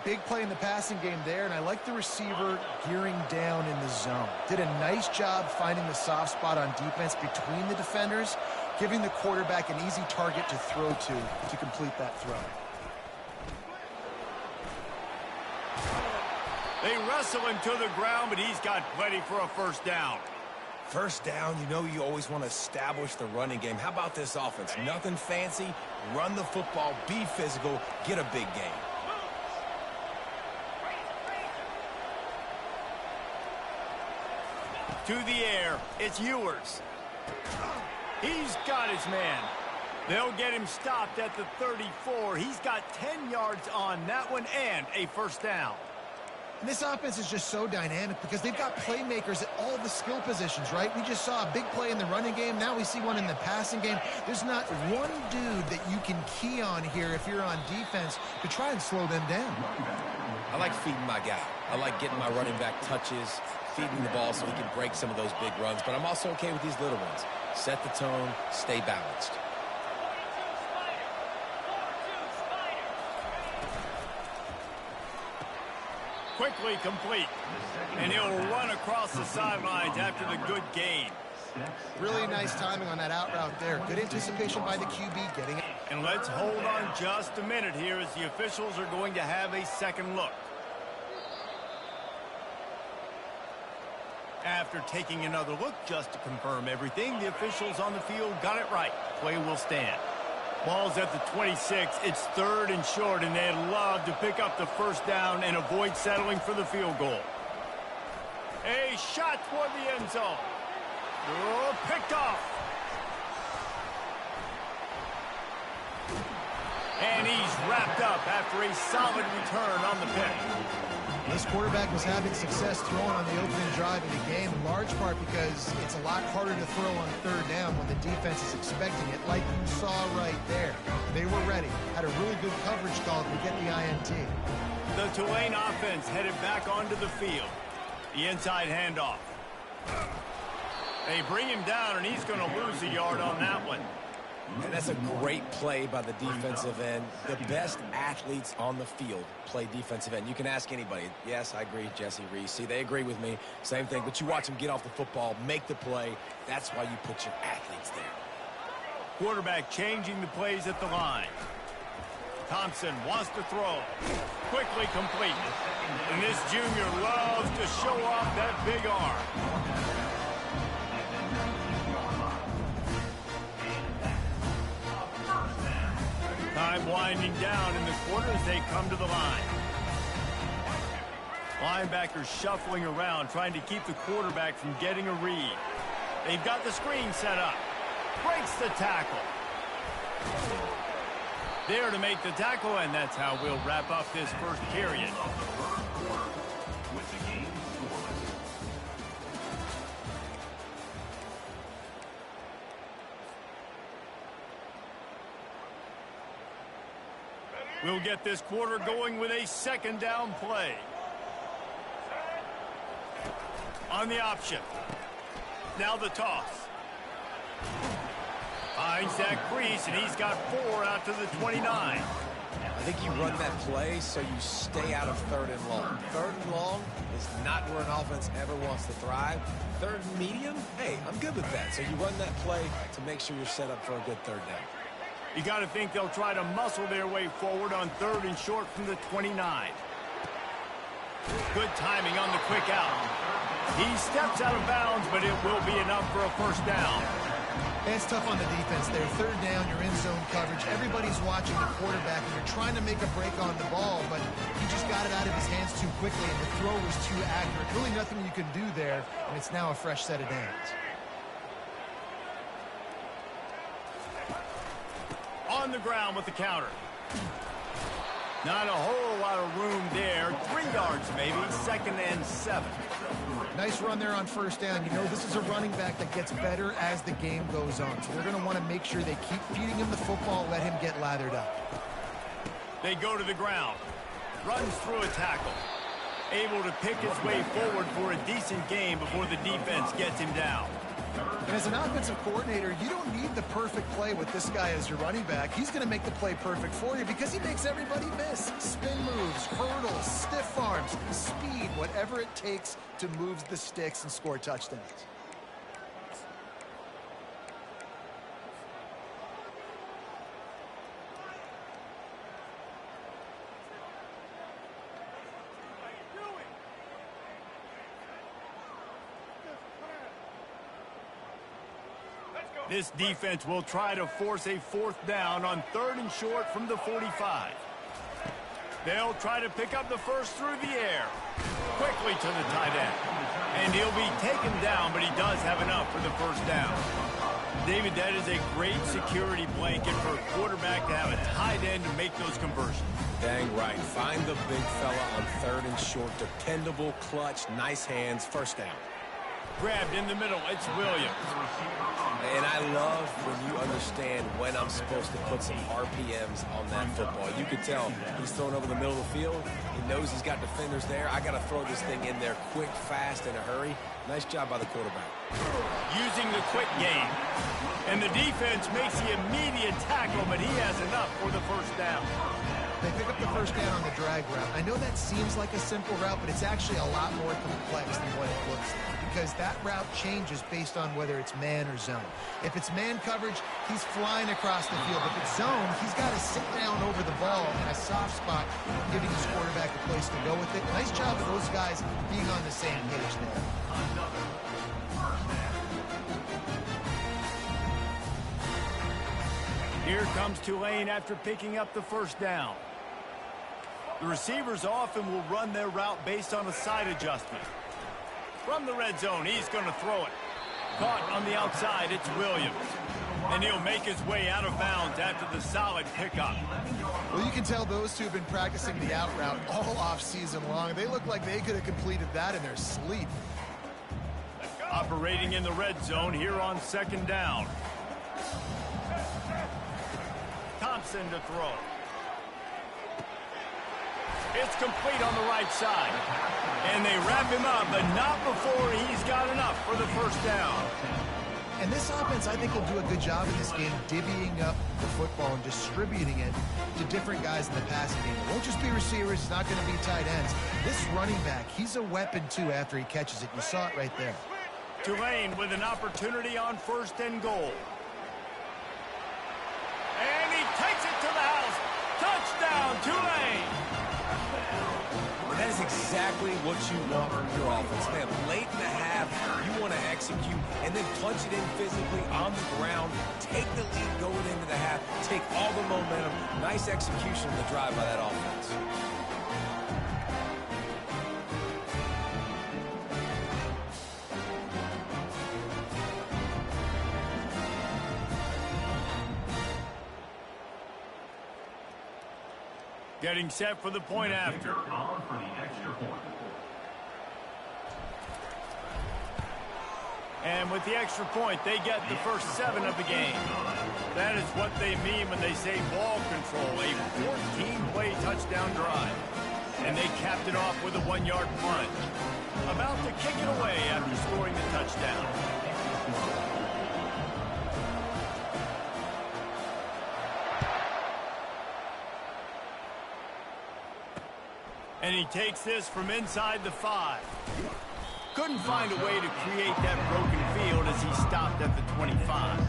Big play in the passing game there, and I like the receiver gearing down in the zone. Did a nice job finding the soft spot on defense between the defenders, giving the quarterback an easy target to throw to complete that throw. They wrestle him to the ground, but he's got plenty for a first down. First down, you know you always want to establish the running game. How about this offense? Nothing fancy. Run the football, be physical, get a big gain. To the air, it's Ewers. He's got his man. They'll get him stopped at the 34. He's got 10 yards on that one and a first down. And this offense is just so dynamic because they've got playmakers at all the skill positions, right? We just saw a big play in the running game. Now we see one in the passing game. There's not one dude that you can key on here if you're on defense to try and slow them down. I like feeding my guy. I like getting my running back touches, feeding the ball so he can break some of those big runs. But I'm also okay with these little ones. Set the tone, stay balanced. Quickly complete. And he'll run across the sidelines after the good gain. Really nice timing on that out route there. Good anticipation by the QB getting it. And let's hold on just a minute here as the officials are going to have a second look. After taking another look just to confirm everything, the officials on the field got it right. Play will stand. Ball's at the 26. It's third and short, and they'd love to pick up the first down and avoid settling for the field goal. A shot toward the end zone. Oh, picked off. And he's wrapped up after a solid return on the pick. This quarterback was having success throwing on the opening drive of the game, in large part because it's a lot harder to throw on third down when the defense is expecting it, like you saw right there. They were ready, had a really good coverage call to get the INT. The Tulane offense headed back onto the field. The inside handoff. They bring him down, and he's going to lose a yard on that one. And that's a great play by the defensive end. The best athletes on the field play defensive end. You can ask anybody. Yes, I agree, Jesse Reese. See, they agree with me. Same thing. But you watch them get off the football, make the play. That's why you put your athletes there. Quarterback changing the plays at the line. Thompson wants to throw. Quickly complete. And this junior loves to show off that big arm. Time winding down in the quarter as they come to the line. Linebackers shuffling around, trying to keep the quarterback from getting a read. They've got the screen set up. Breaks the tackle. There to make the tackle, and that's how we'll wrap up this first period. We'll get this quarter going with a second down play. On the option. Now the toss. Finds that crease, and he's got 4 out to the 29. I think you run that play so you stay out of 3rd and long. 3rd and long is not where an offense ever wants to thrive. 3rd and medium, hey, I'm good with that. So you run that play to make sure you're set up for a good 3rd down. You got to think they'll try to muscle their way forward on 3rd and short from the 29. Good timing on the quick out. He steps out of bounds, but it will be enough for a first down. It's tough on the defense there. 3rd down, you're in zone coverage. Everybody's watching the quarterback, and you're trying to make a break on the ball, but he just got it out of his hands too quickly, and the throw was too accurate. Really nothing you can do there, and it's now a fresh set of downs. On the ground with the counter. Not a whole lot of room there. 3 yards maybe. 2nd and 7. Nice run there on 1st down. You know, this is a running back that gets better as the game goes on. So they're going to want to make sure they keep feeding him the football, let him get lathered up. They go to the ground. Runs through a tackle. Able to pick his way forward for a decent game before the defense gets him down. And as an offensive coordinator, you don't need the perfect play with this guy as your running back. He's going to make the play perfect for you because he makes everybody miss. Spin moves, hurdles, stiff arms, speed, whatever it takes to move the sticks and score touchdowns. This defense will try to force a 4th down on 3rd and short from the 45. They'll try to pick up the first through the air. Quickly to the tight end. And he'll be taken down, but he does have enough for the first down. David, that is a great security blanket for a quarterback to have a tight end to make those conversions. Dang right. Find the big fella on 3rd and short. Dependable, clutch, nice hands, first down. Grabbed in the middle. It's Williams. And I love when you understand when I'm supposed to put some RPMs on that football. You can tell he's throwing over the middle of the field. He knows he's got defenders there. I got to throw this thing in there quick, fast, in a hurry. Nice job by the quarterback. Using the quick game. And the defense makes the immediate tackle, but he has enough for the first down. They pick up the first down on the drag route. I know that seems like a simple route, but it's actually a lot more complex than what it looks like because that route changes based on whether it's man or zone. If it's man coverage, he's flying across the field. If it's zone, he's got to sit down over the ball in a soft spot, giving his quarterback a place to go with it. Nice job of those guys being on the same page there. Here comes Tulane after picking up the first down. The receivers often will run their route based on a side adjustment. From the red zone, he's going to throw it. Caught on the outside, it's Williams. And he'll make his way out of bounds after the solid pickup. Well, you can tell those two have been practicing the out route all off season long. They look like they could have completed that in their sleep. Operating in the red zone here on 2nd down. Thompson to throw. It's complete on the right side. And they wrap him up, but not before he's got enough for the first down. And this offense, I think, will do a good job in this game divvying up the football and distributing it to different guys in the passing game. It won't just be receivers. It's not going to be tight ends. This running back, he's a weapon, too, after he catches it. You saw it right there. Tulane with an opportunity on 1st and goal. And he takes it to the house. Touchdown, Tulane! And that is exactly what you want from your offense, man. Late in the half, you want to execute and then punch it in physically on the ground. Take the lead going into the half. Take all the momentum. Nice execution of the drive by that offense. Getting set for the point after. On for the extra point. And with the extra point, they get the first 7 of the game. That is what they mean when they say ball control, a 14-play touchdown drive. And they capped it off with a 1-yard punt. About to kick it away after scoring the touchdown. And he takes this from inside the 5. Couldn't find a way to create that broken field as he stopped at the 25.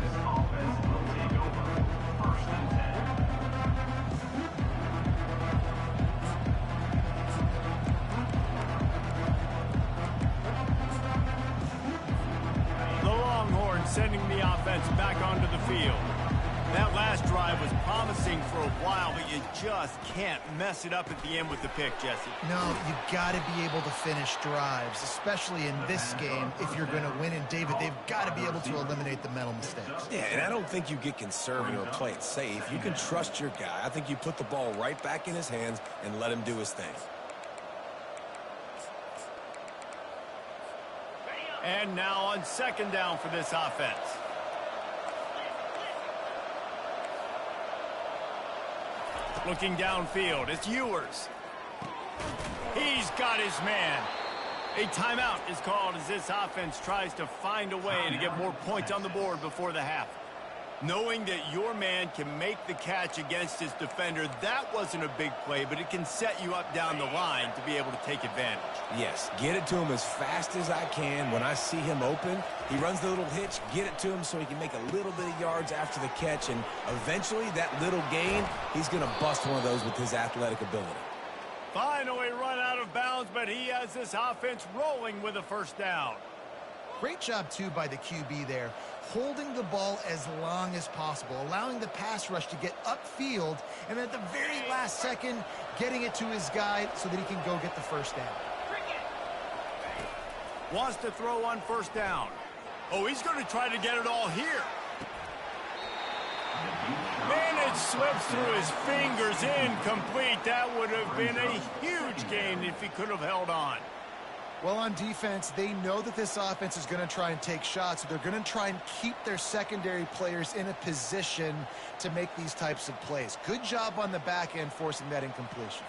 The Longhorns sending the offense back onto the field. That last drive was promising for a while, but you just can't mess it up at the end with the pick, Jesse. No, you got to be able to finish drives, especially in this game if you're going to win. And, David, they've got to be able to eliminate the mental mistakes. Yeah, and I don't think you get conservative or play it safe. You can trust your guy. I think you put the ball right back in his hands and let him do his thing. And now on 2nd down for this offense. Looking downfield, it's Ewers. He's got his man. A timeout is called as this offense tries to find a way to get more points on the board before the half. Knowing that your man can make the catch against his defender, that wasn't a big play, but it can set you up down the line to be able to take advantage. Yes, get it to him as fast as I can. When I see him open, he runs the little hitch, get it to him so he can make a little bit of yards after the catch, and eventually that little gain, he's going to bust one of those with his athletic ability. Finally run out of bounds, but he has this offense rolling with a 1st down. Great job, too, by the QB there, holding the ball as long as possible, allowing the pass rush to get upfield, and at the very last second, getting it to his guy so that he can go get the 1st down. Wants to throw on 1st down. Oh, he's going to try to get it all here. And it slips through his fingers, incomplete. That would have been a huge gain if he could have held on. Well, on defense, they know that this offense is going to try and take shots. So they're going to try and keep their secondary players in a position to make these types of plays. Good job on the back end forcing that incompletion.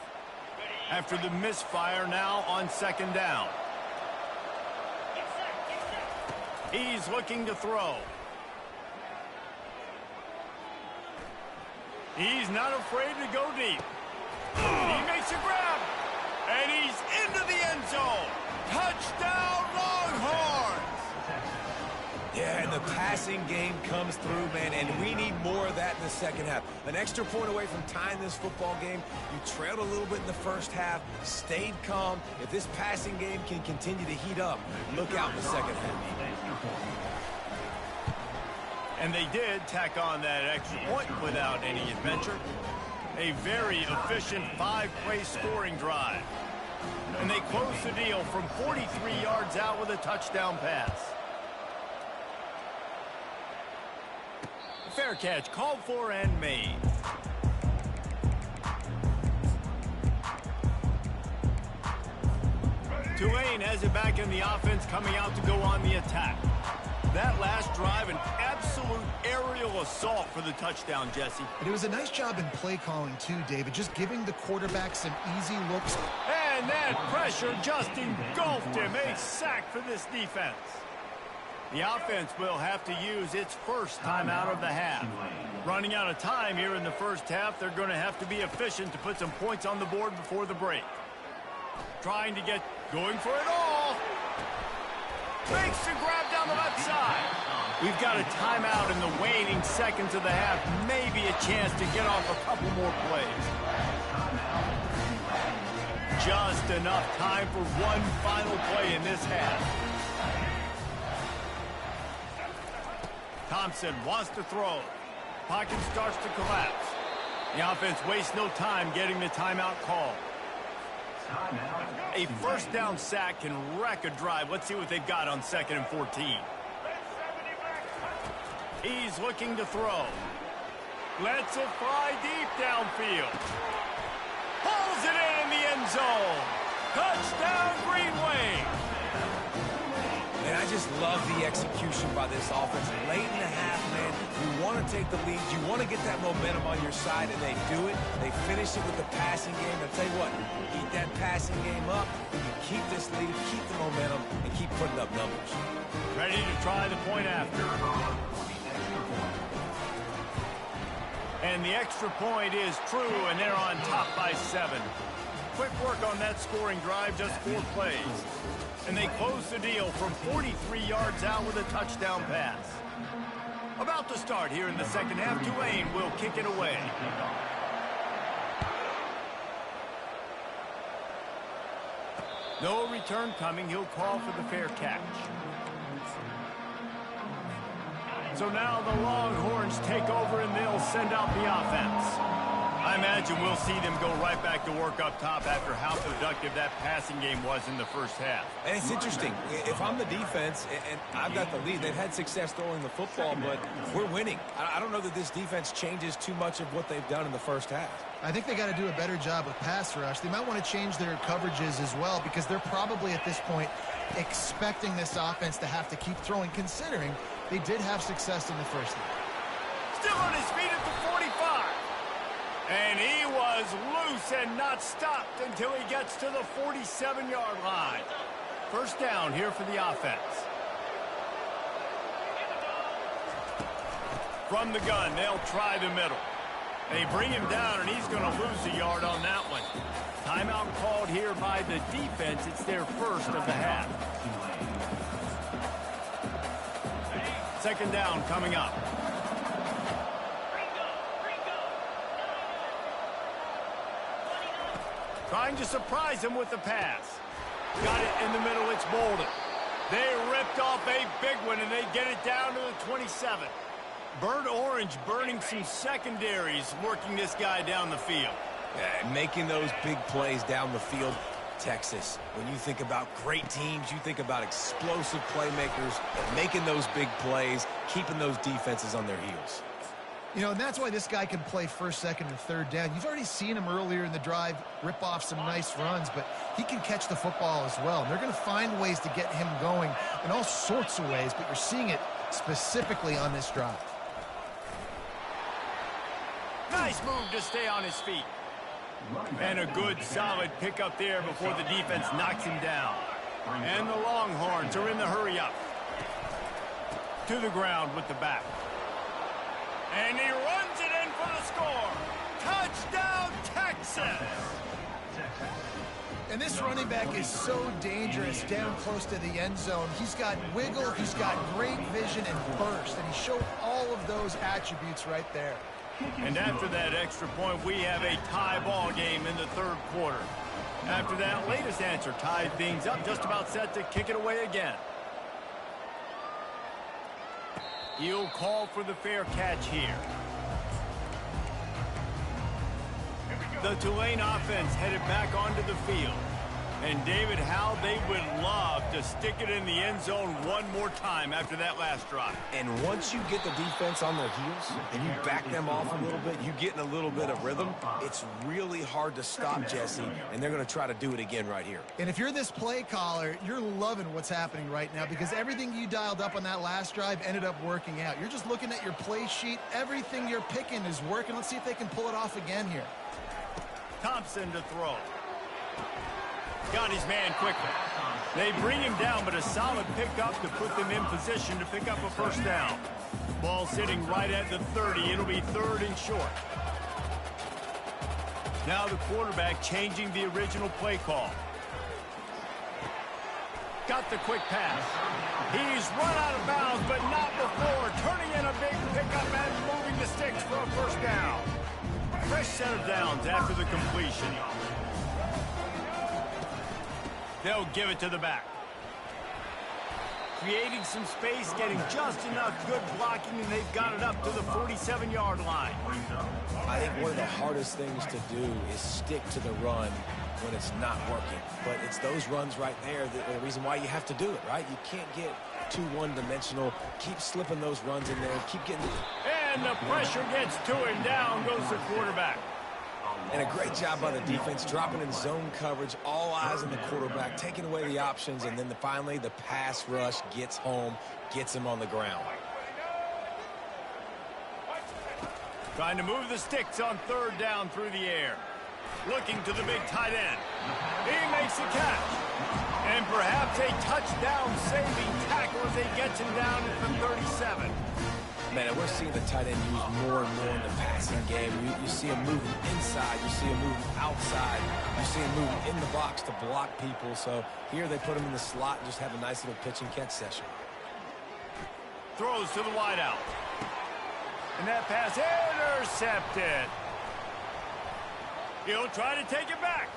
After the misfire, now on 2nd down. He's looking to throw. He's not afraid to go deep. He makes a grab. And he's into the end zone. Touchdown, Longhorns! Yeah, and the passing game comes through, man, and we need more of that in the 2nd half. An extra point away from tying this football game. You trailed a little bit in the 1st half, stayed calm. If this passing game can continue to heat up, look out in the 2nd half. And they did tack on that extra point without any adventure. A very efficient 5-play scoring drive. And they close the deal from 43 yards out with a touchdown pass. Fair catch called for and made. Tulane has it back in the offense, coming out to go on the attack. That last drive, an absolute aerial assault for the touchdown, Jesse. But it was a nice job in play calling, too, David, just giving the quarterback some easy looks. And that pressure just engulfed him. A sack for this defense. The offense will have to use its first timeout of the half. Running out of time here in the first half, they're going to have to be efficient to put some points on the board before the break. Trying to get going for it all. Makes the grab down the left side. We've got a timeout in the waning seconds of the half. Maybe a chance to get off a couple more plays. Just enough time for one final play in this half. Thompson wants to throw. Pocket starts to collapse. The offense wastes no time getting the timeout call. A first down sack can wreck a drive. Let's see what they've got on 2nd and 14. He's looking to throw. Lets it fly deep downfield. Pulls it in the end zone. Touchdown, Green Wave. Man, I just love the execution by this offense. Late in the half, man, you want to take the lead. You want to get that momentum on your side, and they do it. They finish it with the passing game. I'll tell you what, eat that passing game up, you keep this lead, keep the momentum, and keep putting up numbers. Ready to try the point after. And the extra point is true, and they're on top by 7. Quick work on that scoring drive, just 4 plays. And they close the deal from 43 yards out with a touchdown pass. About to start here in the second half, Tulane will kick it away. No return coming. He'll call for the fair catch. So now the Longhorns take over and they'll send out the offense. I imagine we'll see them go right back to work up top after how productive that passing game was in the first half. And it's interesting. If I'm the defense and I've got the lead, they've had success throwing the football, but we're winning. I don't know that this defense changes too much of what they've done in the first half. I think they got to do a better job with pass rush. They might want to change their coverages as well because they're probably at this point expecting this offense to have to keep throwing, considering they did have success in the first half. Still on his feet at the 45. And he was loose and not stopped until he gets to the 47-yard line. First down here for the offense. From the gun, they'll try the middle. They bring him down, and he's going to lose a yard on that one. Timeout called here by the defense. It's their first of the half. Second down coming up. Trying to surprise him with the pass. Got it in the middle. It's Bolden. They ripped off a big one, and they get it down to the 27. Burnt Orange burning some secondaries, working this guy down the field. Yeah, making those big plays down the field. Texas, when you think about great teams, you think about explosive playmakers, making those big plays, keeping those defenses on their heels. You know, and that's why this guy can play first, second, and third down. You've already seen him earlier in the drive rip off some nice runs, but he can catch the football as well. And they're going to find ways to get him going in all sorts of ways, but you're seeing it specifically on this drive. Nice move to stay on his feet. And a good, solid pickup there before the defense knocks him down. And the Longhorns are in the hurry-up. To the ground with the back. And he runs it in for the score. Touchdown, Texas! And this running back is so dangerous down close to the end zone. He's got wiggle, he's got great vision and burst, and he showed all of those attributes right there. And after that extra point, we have a tie ball game in the third quarter. After that latest answer tied things up, just about set to kick it away again. He'll call for the fair catch here. The Tulane offense headed back onto the field. And David, how they would love to stick it in the end zone one more time after that last drive. And once you get the defense on their heels and you back them off a little bit, you get in a little bit of rhythm, it's really hard to stop Jesse, and they're going to try to do it again right here. And if you're this play caller, you're loving what's happening right now because everything you dialed up on that last drive ended up working out. You're just looking at your play sheet. Everything you're picking is working. Let's see if they can pull it off again here. Thompson to throw. Got his man quickly. They bring him down, but a solid pickup to put them in position to pick up a first down. Ball sitting right at the 30. It'll be 3rd and short. Now the quarterback changing the original play call. Got the quick pass. He's run out of bounds, but not before. Turning in a big pickup and moving the sticks for a first down. Fresh set of downs after the completion. They'll give it to the back. Creating some space, getting just enough good blocking, and they've got it up to the 47-yard line. I think one of the hardest things to do is stick to the run when it's not working. But it's those runs right there that are the reason why you have to do it, right? You can't get too one-dimensional. Keep slipping those runs in there. Keep getting... And the pressure gets to him. Down goes the quarterback. And a great job by the defense, dropping in zone coverage, all eyes on the quarterback, taking away the options, and then finally the pass rush gets home, gets him on the ground. Trying to move the sticks on 3rd down through the air. Looking to the big tight end. He makes the catch. And perhaps a touchdown-saving tackle as he gets him down at the 37. Man, and we're seeing the tight end used more and more in the passing game. You see him moving inside. You see him moving outside. You see him moving in the box to block people. So here they put him in the slot and just have a nice little pitch and catch session. Throws to the wideout. And that pass intercepted. He'll try to take it back.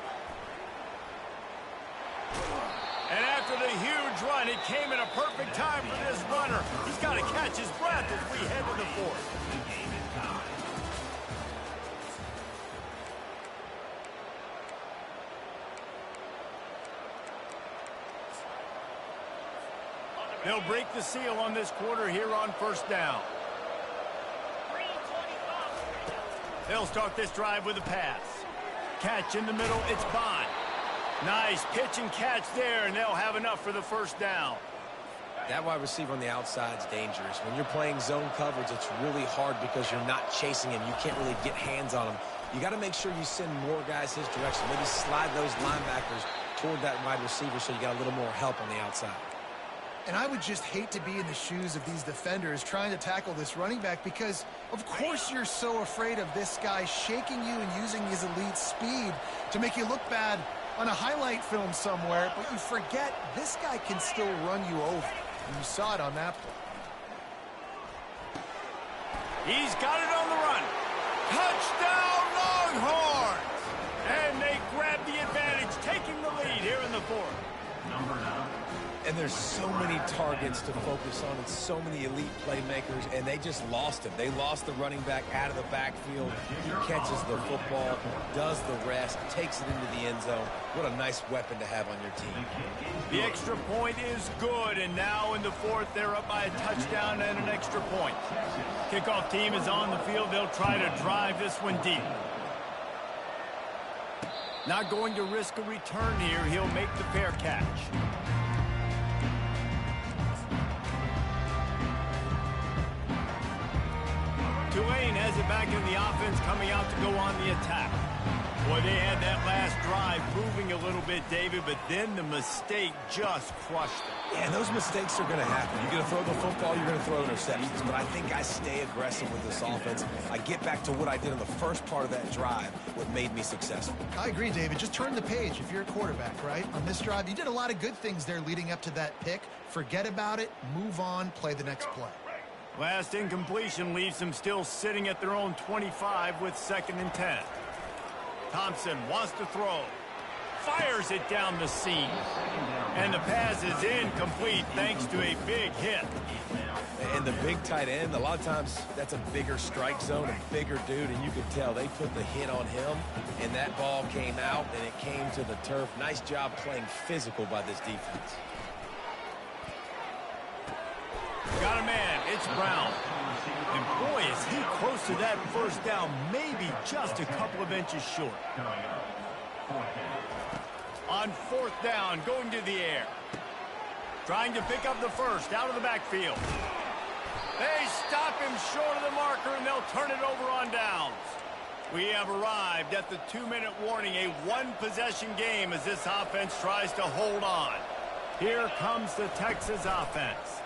And after the huge run, it came at a perfect time for this runner. He's got to catch his breath as we head to the 4th. They'll break the seal on this quarter here on 1st down. They'll start this drive with a pass. Catch in the middle, it's Bond. Nice pitch and catch there, and they'll have enough for the first down. That wide receiver on the outside is dangerous. When you're playing zone coverage, it's really hard because you're not chasing him. You can't really get hands on him. You got to make sure you send more guys his direction. Maybe slide those linebackers toward that wide receiver so you got a little more help on the outside. And I would just hate to be in the shoes of these defenders trying to tackle this running back because, of course, you're so afraid of this guy shaking you and using his elite speed to make you look bad on a highlight film somewhere, but you forget this guy can still run you over. And you saw it on that play. He's got it on the run. Touchdown, Longhorns! And they grab the advantage, taking the lead here in the 4th. Number 9. And there's so many targets to focus on and so many elite playmakers, and they just lost him. They lost the running back out of the backfield. He catches the football, does the rest, takes it into the end zone. What a nice weapon to have on your team. The extra point is good, and now in the 4th, they're up by a touchdown and an extra point. Kickoff team is on the field. They'll try to drive this one deep. Not going to risk a return here. He'll make the fair catch. Tulane has it back in the offense, coming out to go on the attack. Boy, they had that last drive moving a little bit, David, but then the mistake just crushed them. Yeah, and those mistakes are going to happen. You're going to throw the football, you're going to throw interceptions, but I think I stay aggressive with this offense. I get back to what I did in the first part of that drive, what made me successful. I agree, David. Just turn the page if you're a quarterback, right? On this drive, you did a lot of good things there leading up to that pick. Forget about it, move on, play the next play. Last incompletion leaves them still sitting at their own 25 with 2nd and 10. Thompson wants to throw. Fires it down the seam. And the pass is incomplete thanks to a big hit. And the big tight end, a lot of times that's a bigger strike zone, a bigger dude, and you could tell they put the hit on him, and that ball came out, and it came to the turf. Nice job playing physical by this defense. Got a man, it's Brown. And boy, is he close to that first down, maybe just a couple of inches short. On 4th down, going to the air. Trying to pick up the first out of the backfield. They stop him short of the marker, and they'll turn it over on downs. We have arrived at the 2-minute warning, a one-possession game as this offense tries to hold on. Here comes the Texas offense.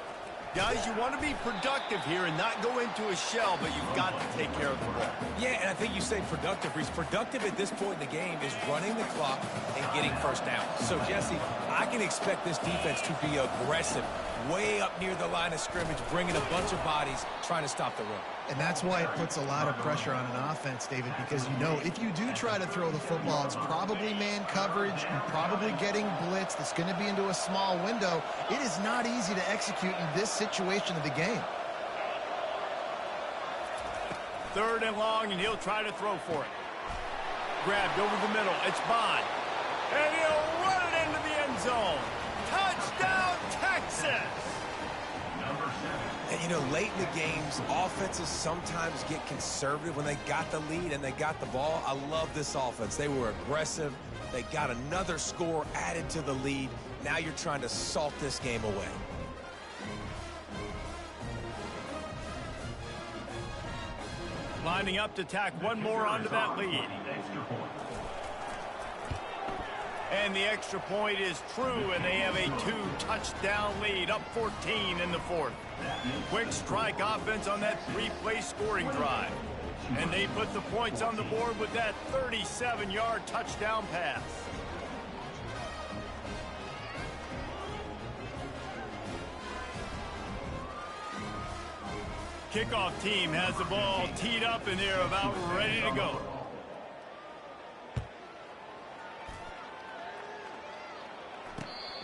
Guys, you want to be productive here and not go into a shell, but you've got to take care of the ball. Yeah, and I think you say productive. He's productive at this point in the game is running the clock and getting first down. So, Jesse, I can expect this defense to be aggressive, way up near the line of scrimmage, bringing a bunch of bodies, trying to stop the run. And that's why it puts a lot of pressure on an offense, David, because you know if you do try to throw the football, it's probably man coverage, you're probably getting blitzed, it's going to be into a small window. It is not easy to execute in this situation of the game. 3rd and long, and he'll try to throw for it. Grabbed over the middle. It's Bond. And he'll run it into the end zone. Touchdown, Texas! And, you know, late in the games, offenses sometimes get conservative when they got the lead and they got the ball. I love this offense. They were aggressive. They got another score added to the lead. Now you're trying to salt this game away. Lining up to tack one more onto that lead. And the extra point is true, and they have a 2-touchdown lead, up 14 in the 4th. Quick strike offense on that 3-play scoring drive. And they put the points on the board with that 37-yard touchdown pass. Kickoff team has the ball teed up, and they're about ready to go.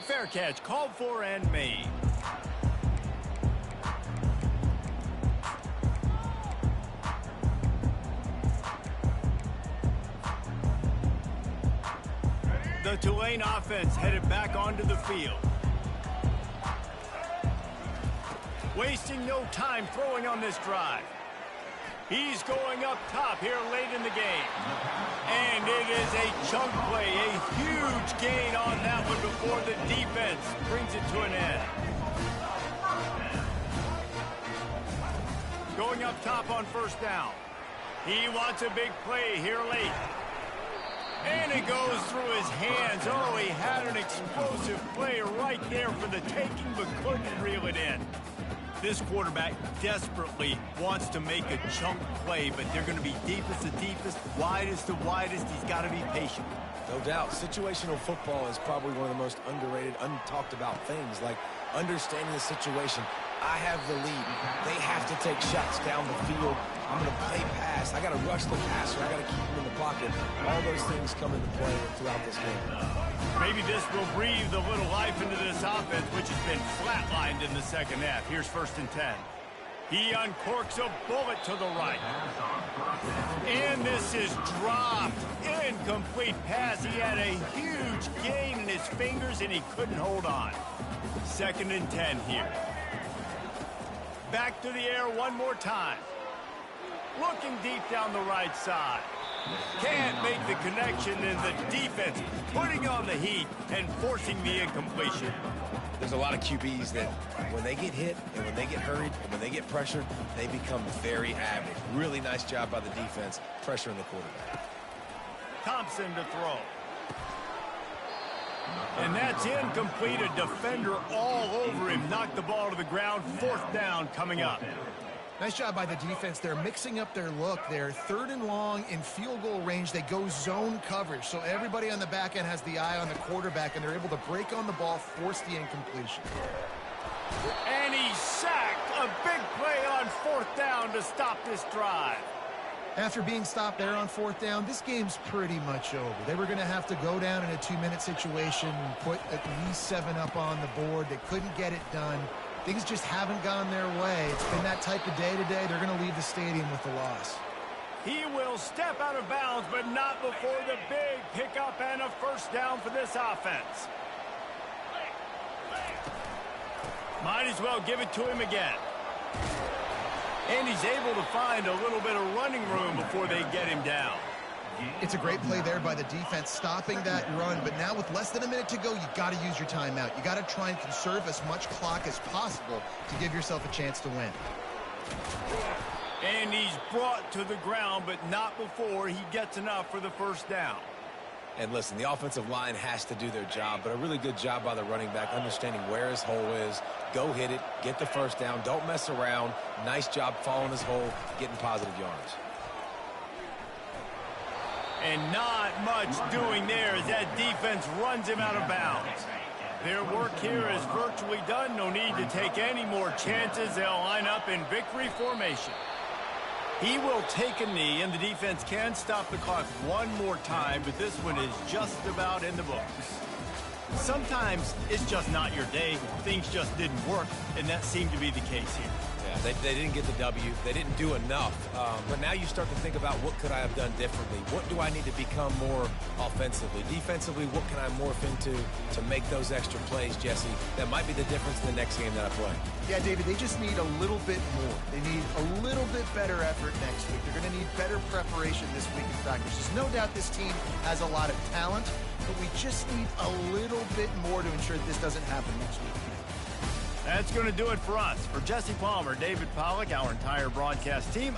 Fair catch, called for and made. The Tulane offense headed back onto the field. Wasting no time throwing on this drive. He's going up top here late in the game. And it is a chunk play, a huge gain on that one before the defense brings it to an end. Going up top on 1st down. He wants a big play here late. And it goes through his hands. Oh, he had an explosive play right there for the taking, but couldn't reel it in. This quarterback desperately wants to make a chunk play, but they're going to be deepest to deepest, widest to widest. He's got to be patient. No doubt. Situational football is probably one of the most underrated, untalked about things, like understanding the situation. I have the lead. They have to take shots down the field. I'm going to play pass. I got to rush the passer. I got to keep him in the pocket. All those things come into play throughout this game. Maybe this will breathe a little life into this offense, which has been flatlined in the 2nd half. Here's 1st and 10. He uncorks a bullet to the right. And this is dropped. Incomplete pass. He had a huge gain in his fingers, and he couldn't hold on. 2nd and 10 here. Back to the air one more time. Looking deep down the right side. Can't make the connection, and the defense putting on the heat and forcing the incompletion. There's a lot of QBs that when they get hit and when they get hurried and when they get pressured, they become very avid. Really nice job by the defense pressuring the quarterback. Thompson to throw. And that's incomplete. A defender all over him. Knocked the ball to the ground. 4th down coming up. Nice job by the defense. They're mixing up their look. They're 3rd and long in field goal range. They go zone coverage. So everybody on the back end has the eye on the quarterback, and they're able to break on the ball, force the incompletion. And he's sacked. A big play on 4th down to stop this drive. After being stopped there on 4th down, this game's pretty much over. They were going to have to go down in a 2-minute situation, put at least 7 up on the board. They couldn't get it done. Things just haven't gone their way. It's been that type of day today. They're going to leave the stadium with the loss. He will step out of bounds, but not before the big pickup and a 1st down for this offense. Might as well give it to him again. And he's able to find a little bit of running room before they get him down. It's a great play there by the defense, stopping that run. But now with less than a minute to go, you got to use your timeout. You got to try and conserve as much clock as possible to give yourself a chance to win. And he's brought to the ground, but not before he gets enough for the 1st down. And listen, the offensive line has to do their job, but a really good job by the running back, understanding where his hole is. Go hit it, get the first down, don't mess around. Nice job following his hole, getting positive yards. And not much doing there as that defense runs him out of bounds. Their work here is virtually done. No need to take any more chances. They'll line up in victory formation. He will take a knee, and the defense can stop the clock one more time, but this one is just about in the books. Sometimes it's just not your day. Things just didn't work, and that seemed to be the case here. Yeah, they didn't get the W. They didn't do enough. But now you start to think about what could I have done differently? What do I need to become more offensively? Defensively, what can I morph into to make those extra plays, Jesse? That might be the difference in the next game that I play. Yeah, David, they just need a little bit more. They need a little bit better effort next week. They're going to need better preparation this week in practice. There's no doubt this team has a lot of talent, but we just need a little bit more to ensure that this doesn't happen next week. That's going to do it for us. For Jesse Palmer, David Pollack, our entire broadcast team.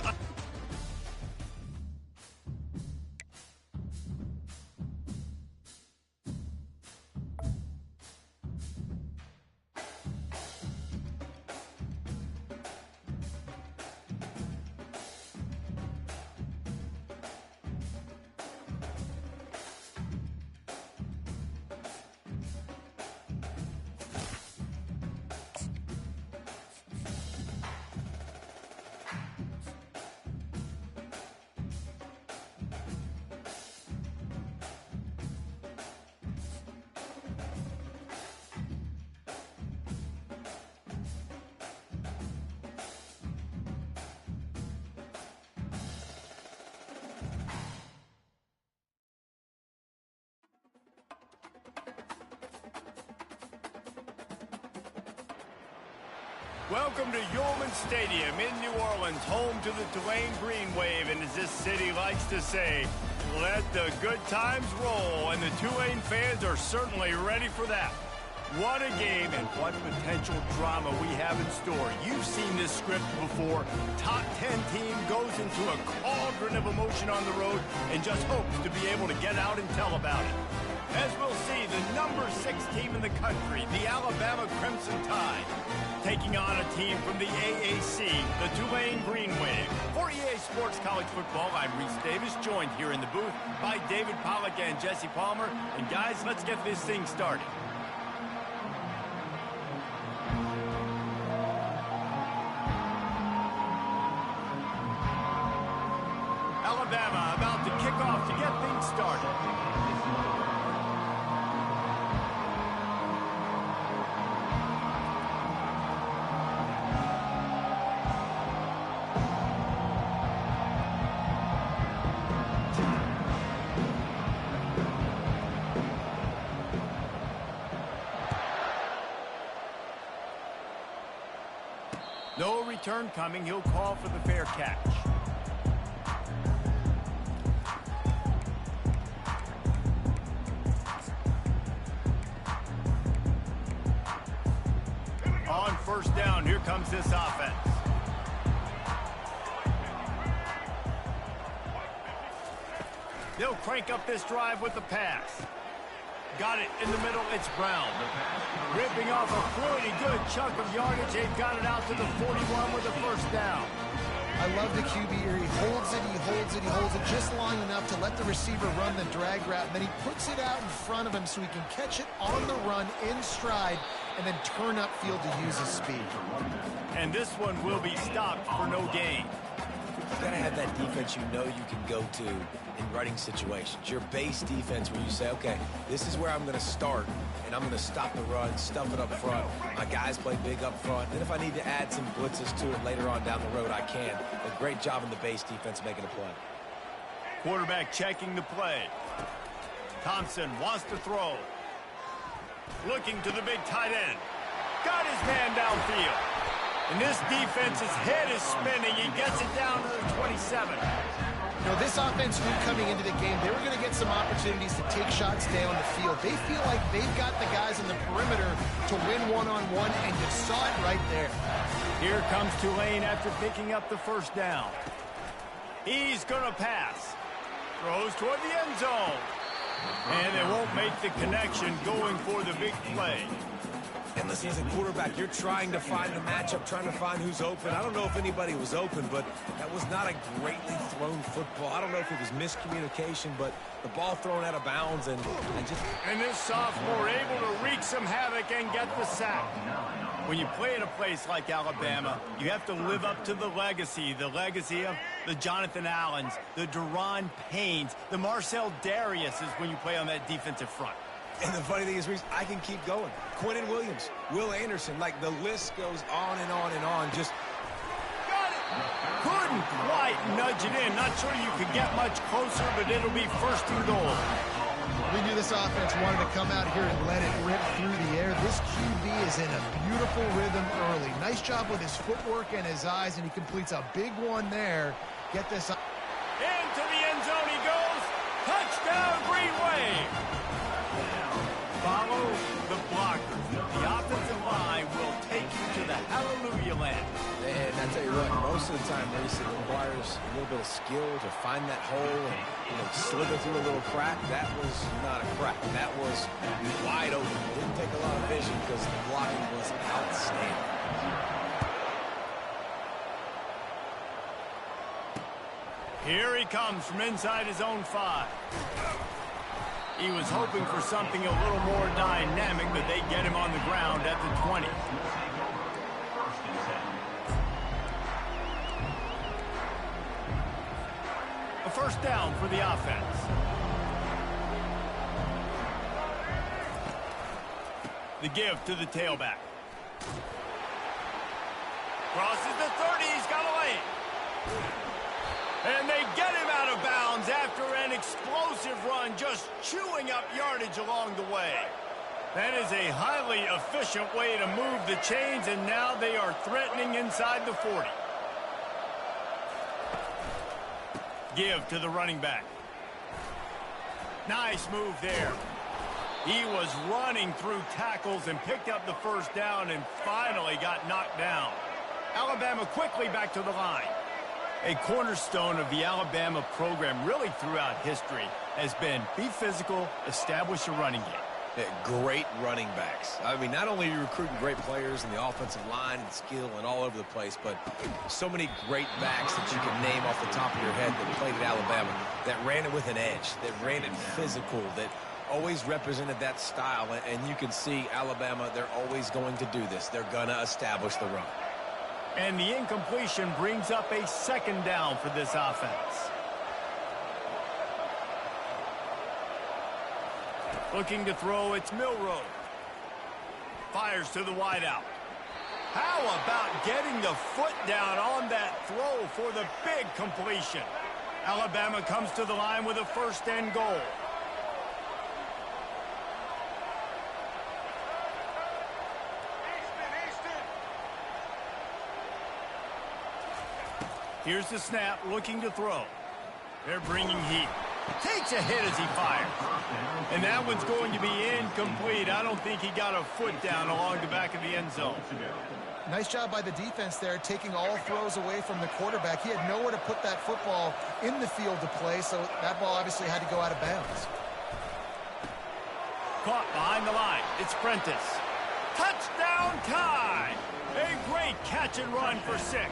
Welcome to Yulman Stadium in New Orleans, home to the Tulane Green Wave, and as this city likes to say, let the good times roll, and the Tulane fans are certainly ready for that. What a game and what potential drama we have in store. You've seen this script before. Top 10 team goes into a cauldron of emotion on the road and just hopes to be able to get out and tell about it. As we'll see, the number 6 team in the country, the Alabama Crimson Tide, taking on a team from the AAC, the Tulane Green Wave. For EA Sports College Football, I'm Reese Davis, joined here in the booth by David Pollack and Jesse Palmer. And guys, let's get this thing started. Alabama about to kick off to get things started. No return coming. He'll call for the fair catch. On first down, here comes this offense. They'll crank up this drive with the pass. Got it in the middle. It's Brown. Ripping off a pretty good chunk of yardage. They've got it out to the 41 with a first down. I love the QB here. He holds it, he holds it, he holds it just long enough to let the receiver run the drag route. And then he puts it out in front of him so he can catch it on the run in stride and then turn upfield to use his speed. And this one will be stopped for no gain. You've got to have that defense you know you can go to in running situations. Your base defense where you say, okay, this is where I'm going to start, and I'm going to stop the run, stuff it up front. My guys play big up front. Then if I need to add some blitzes to it later on down the road, I can. A great job in the base defense making a play. Quarterback checking the play. Thompson wants to throw. Looking to the big tight end. Got his man downfield. And this defense's head is spinning. He gets it down to the 27. You know, this offense knew coming into the game they were going to get some opportunities to take shots down the field. They feel like they've got the guys in the perimeter to win one-on-one, and you saw it right there. Here comes Tulane after picking up the first down. He's going to pass. Throws toward the end zone. And they won't make the connection going for the big play. And listen, as a quarterback, you're trying to find the matchup, trying to find who's open. I don't know if anybody was open, but that was not a greatly thrown football. I don't know if it was miscommunication, but the ball thrown out of bounds and just... And this sophomore able to wreak some havoc and get the sack. When you play in a place like Alabama, you have to live up to the legacy of the Jonathan Allens, the Deron Paynes, the Marcel Dariuses when you play on that defensive front. And the funny thing is, Reese, I can keep going. Quentin Williams, Will Anderson, like the list goes on and on and on. Just got it. Couldn't quite nudge it in. Not sure you could get much closer, but it'll be 1st and goal. We knew this offense wanted to come out here and let it rip through the air. This QB is in a beautiful rhythm early. Nice job with his footwork and his eyes, and he completes a big one there. Get this up. Into the end zone he goes. Touchdown, Green Wave. Follow the blockers. The offensive line will take you to the hallelujah land. And I tell you what, most of the time, Reese, it requires a little bit of skill to find that hole and slither through a little crack. That was not a crack. That was wide open. It didn't take a lot of vision because the blocking was outstanding. Here he comes from inside his own 5. He was hoping for something a little more dynamic, but they get him on the ground at the 20. A 1st down for the offense. The give to the tailback. Crosses the 30, he's got a lane. And they get him out of bounds after an explosive run, just chewing up yardage along the way. That is a highly efficient way to move the chains, and now they are threatening inside the 40. Give to the running back. Nice move there. He was running through tackles and picked up the 1st down and finally got knocked down. Alabama quickly back to the line. A cornerstone of the Alabama program really throughout history has been be physical, establish a running game. Great running backs. I mean, not only are you recruiting great players in the offensive line and skill and all over the place, but so many great backs that you can name off the top of your head that played at Alabama, that ran it with an edge, that ran it physical, that always represented that style. And you can see Alabama, they're always going to do this. They're going to establish the run. And the incompletion brings up a 2nd down for this offense. Looking to throw, it's Milroe. Fires to the wideout. How about getting the foot down on that throw for the big completion? Alabama comes to the line with a 1st and goal. Here's the snap, looking to throw. They're bringing heat. Takes a hit as he fires. And that one's going to be incomplete. I don't think he got a foot down along the back of the end zone. Nice job by the defense there, taking all throws away from the quarterback. He had nowhere to put that football in the field to play, so that ball obviously had to go out of bounds. Caught behind the line. It's Prentice. Touchdown time! A great catch and run for 6.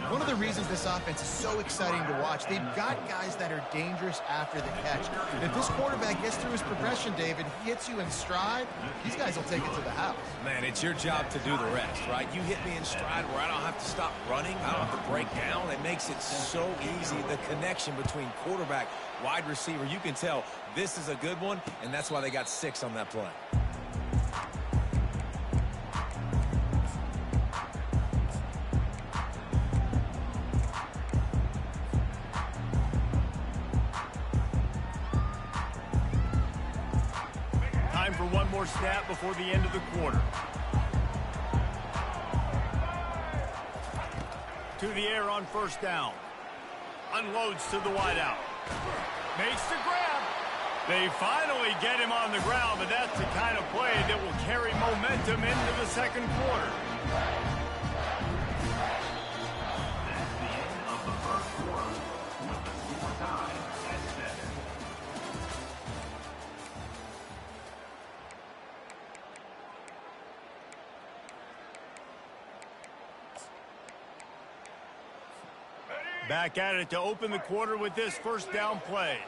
One of the reasons this offense is so exciting to watch, they've got guys that are dangerous after the catch. If this quarterback gets through his progression, David, he hits you in stride, these guys will take it to the house. Man, it's your job to do the rest, right? You hit me in stride where I don't have to stop running. I don't have to break down. It makes it so easy. The connection between quarterback, wide receiver, you can tell this is a good one, and that's why they got 6 on that play. For one more snap before the end of the quarter. To the air on 1st down. Unloads to the wideout. Makes the grab. They finally get him on the ground, but that's the kind of play that will carry momentum into the 2nd quarter. Back at it to open the quarter with this first down play.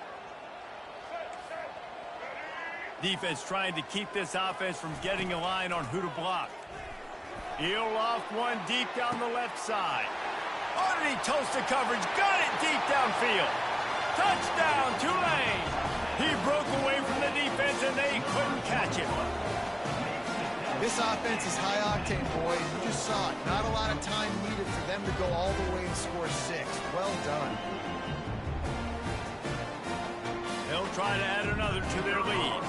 Defense trying to keep this offense from getting a line on who to block. He'll off one deep down the left side. Underneath toasted coverage, got it deep downfield. Touchdown, Tulane. He broke away from the defense and they couldn't catch him. This offense is high octane, boys. You just saw it. Not a lot of time needed for them to go all the way and score 6. Well done. They'll try to add another to their lead.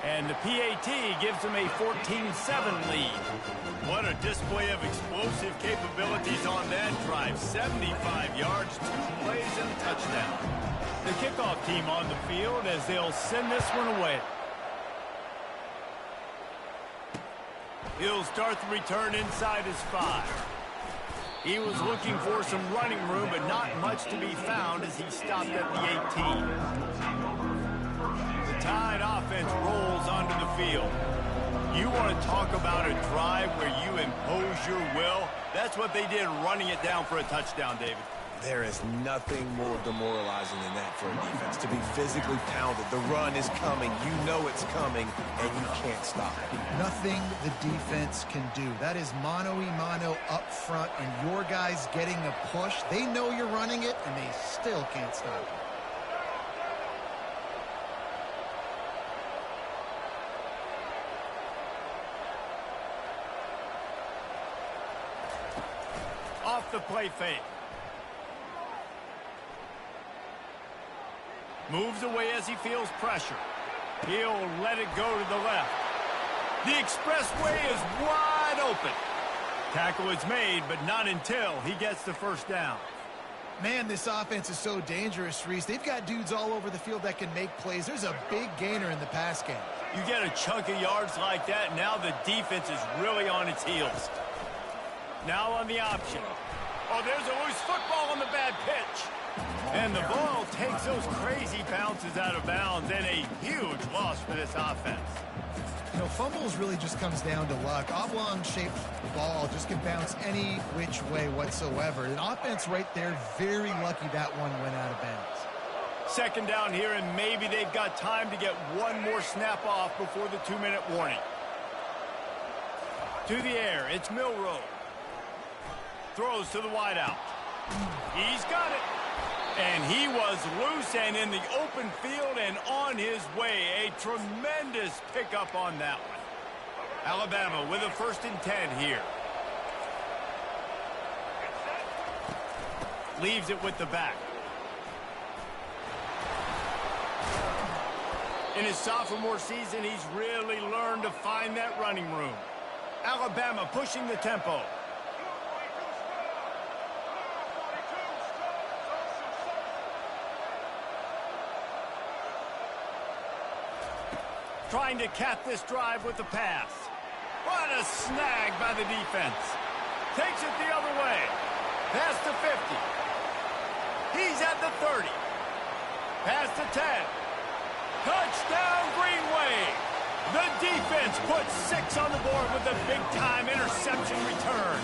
And the PAT gives them a 14-7 lead. What a display of explosive capabilities on that drive. 75 yards, 2 plays, and a touchdown. The kickoff team on the field as they'll send this one away. He'll start the return inside his 5. He was looking for some running room, but not much to be found as he stopped at the 18. The Tide offense rolls onto the field. You want to talk about a drive where you impose your will? That's what they did, running it down for a touchdown, David. There is nothing more demoralizing than that for a defense, to be physically pounded. The run is coming. You know it's coming, and you can't stop it. Nothing the defense can do. That is mano-a-mano up front, and your guys getting a push. They know you're running it, and they still can't stop it. Off the play fake. Moves away as he feels pressure. He'll let it go to the left. The expressway is wide open. Tackle is made, but not until he gets the first down. Man, this offense is so dangerous, Reese. They've got dudes all over the field that can make plays. There's a big gainer in the pass game. You get a chunk of yards like that, now the defense is really on its heels. Now on the option. Oh, there's a loose football on the bad pitch. And the ball takes those crazy bounces out of bounds, and a huge loss for this offense. You know, fumbles really just comes down to luck. Oblong-shaped ball just can bounce any which way whatsoever. An offense right there, very lucky that one went out of bounds. Second down here, and maybe they've got time to get one more snap off before the 2-minute warning. To the air, it's Milroe. Throws to the wideout. He's got it. And he was loose and in the open field and on his way. A tremendous pickup on that one. Alabama with a 1st and 10 here. Leaves it with the back. In his sophomore season, he's really learned to find that running room. Alabama pushing the tempo. Trying to cap this drive with the pass. What a snag by the defense. Takes it the other way. Past the 50. He's at the 30. Past the 10. Touchdown, Greenway. The defense puts 6 on the board with a big-time interception return.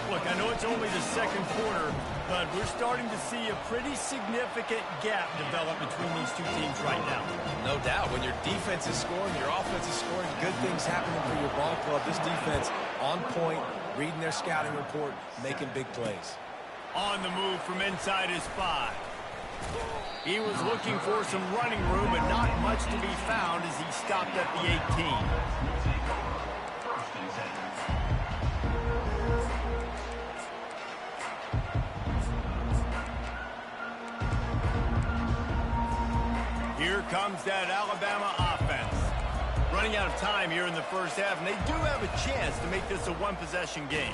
Look, I know it's only the second quarter, but we're starting to see a pretty significant gap develop between these two teams right now. No doubt. When your defense is scoring, your offense is scoring, good things happening for your ball club. This defense on point, reading their scouting report, making big plays. On the move from inside his 5. He was looking for some running room, but not much to be found as he stopped at the 18. Here comes that Alabama offense. Running out of time here in the first half, and they do have a chance to make this a one-possession game.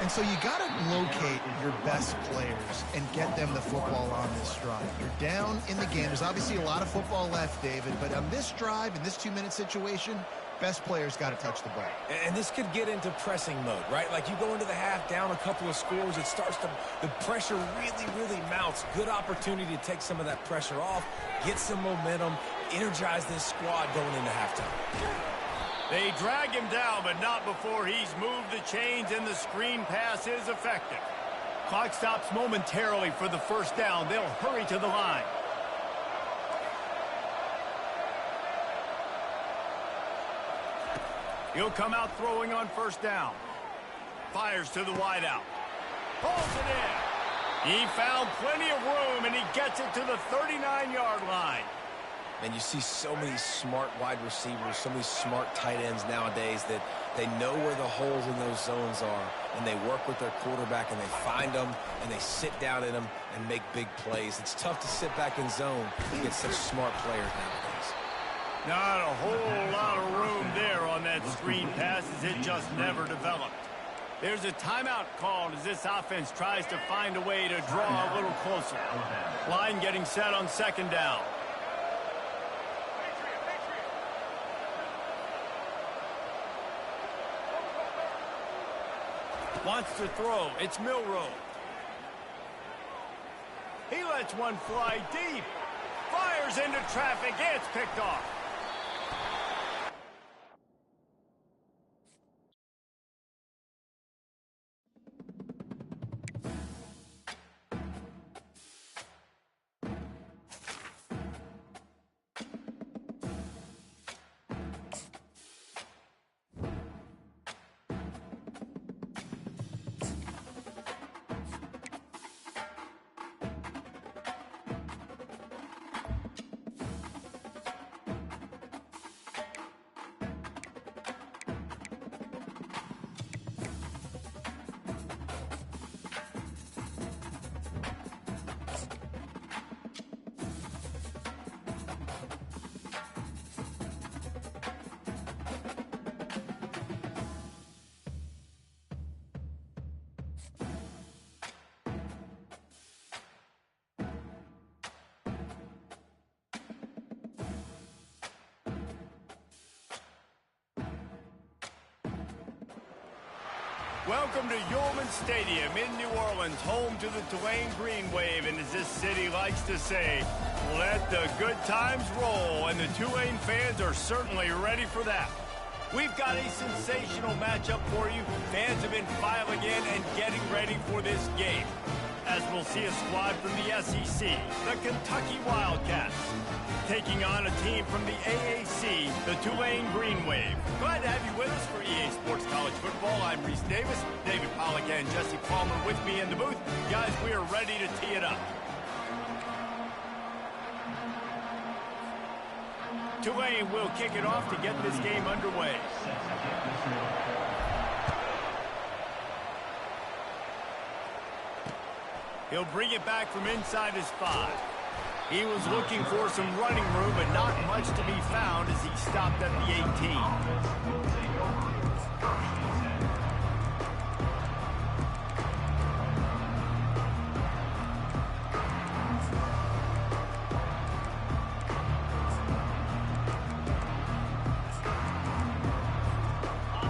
And so you got to locate your best players and get them the football on this drive. You're down in the game. There's obviously a lot of football left, David, but on this drive, in this 2-minute situation, best players got to touch the ball. And this could get into pressing mode, right? Like you go into the half, down a couple of scores, it starts to, the pressure really mounts. Good opportunity to take some of that pressure off, get some momentum, energize this squad going into halftime. They drag him down, but not before he's moved the chains, and the screen pass is effective. Clock stops momentarily for the first down. They'll hurry to the line. He'll come out throwing on first down. Fires to the wideout. Pulls it in. He found plenty of room, and he gets it to the 39-yard line. And you see so many smart wide receivers, so many smart tight ends nowadays that they know where the holes in those zones are, and they work with their quarterback, and they find them, and they sit down in them and make big plays. It's tough to sit back in zone against such smart players nowadays. Not a whole lot of room there on that screen pass, as it just never developed. There's a timeout called as this offense tries to find a way to draw a little closer. Line getting set on second down. Wants to throw. It's Milrow. He lets one fly deep. Fires into traffic. It's picked off. Welcome to Yulman Stadium in New Orleans, home to the Tulane Green Wave, and as this city likes to say, let the good times roll, and the Tulane fans are certainly ready for that. We've got a sensational matchup for you. Fans have been filing in and getting ready for this game, as we'll see a squad from the SEC, the Kentucky Wildcats, taking on a team from the AAC, the Tulane Green Wave. Glad to have you with us for EA Sports College Football. I'm Reese Davis, David Pollack and Jesse Palmer with me in the booth. Guys, we are ready to tee it up. Tulane will kick it off to get this game underway. He'll bring it back from inside his 5. He was looking for some running room, but not much to be found as he stopped at the 18.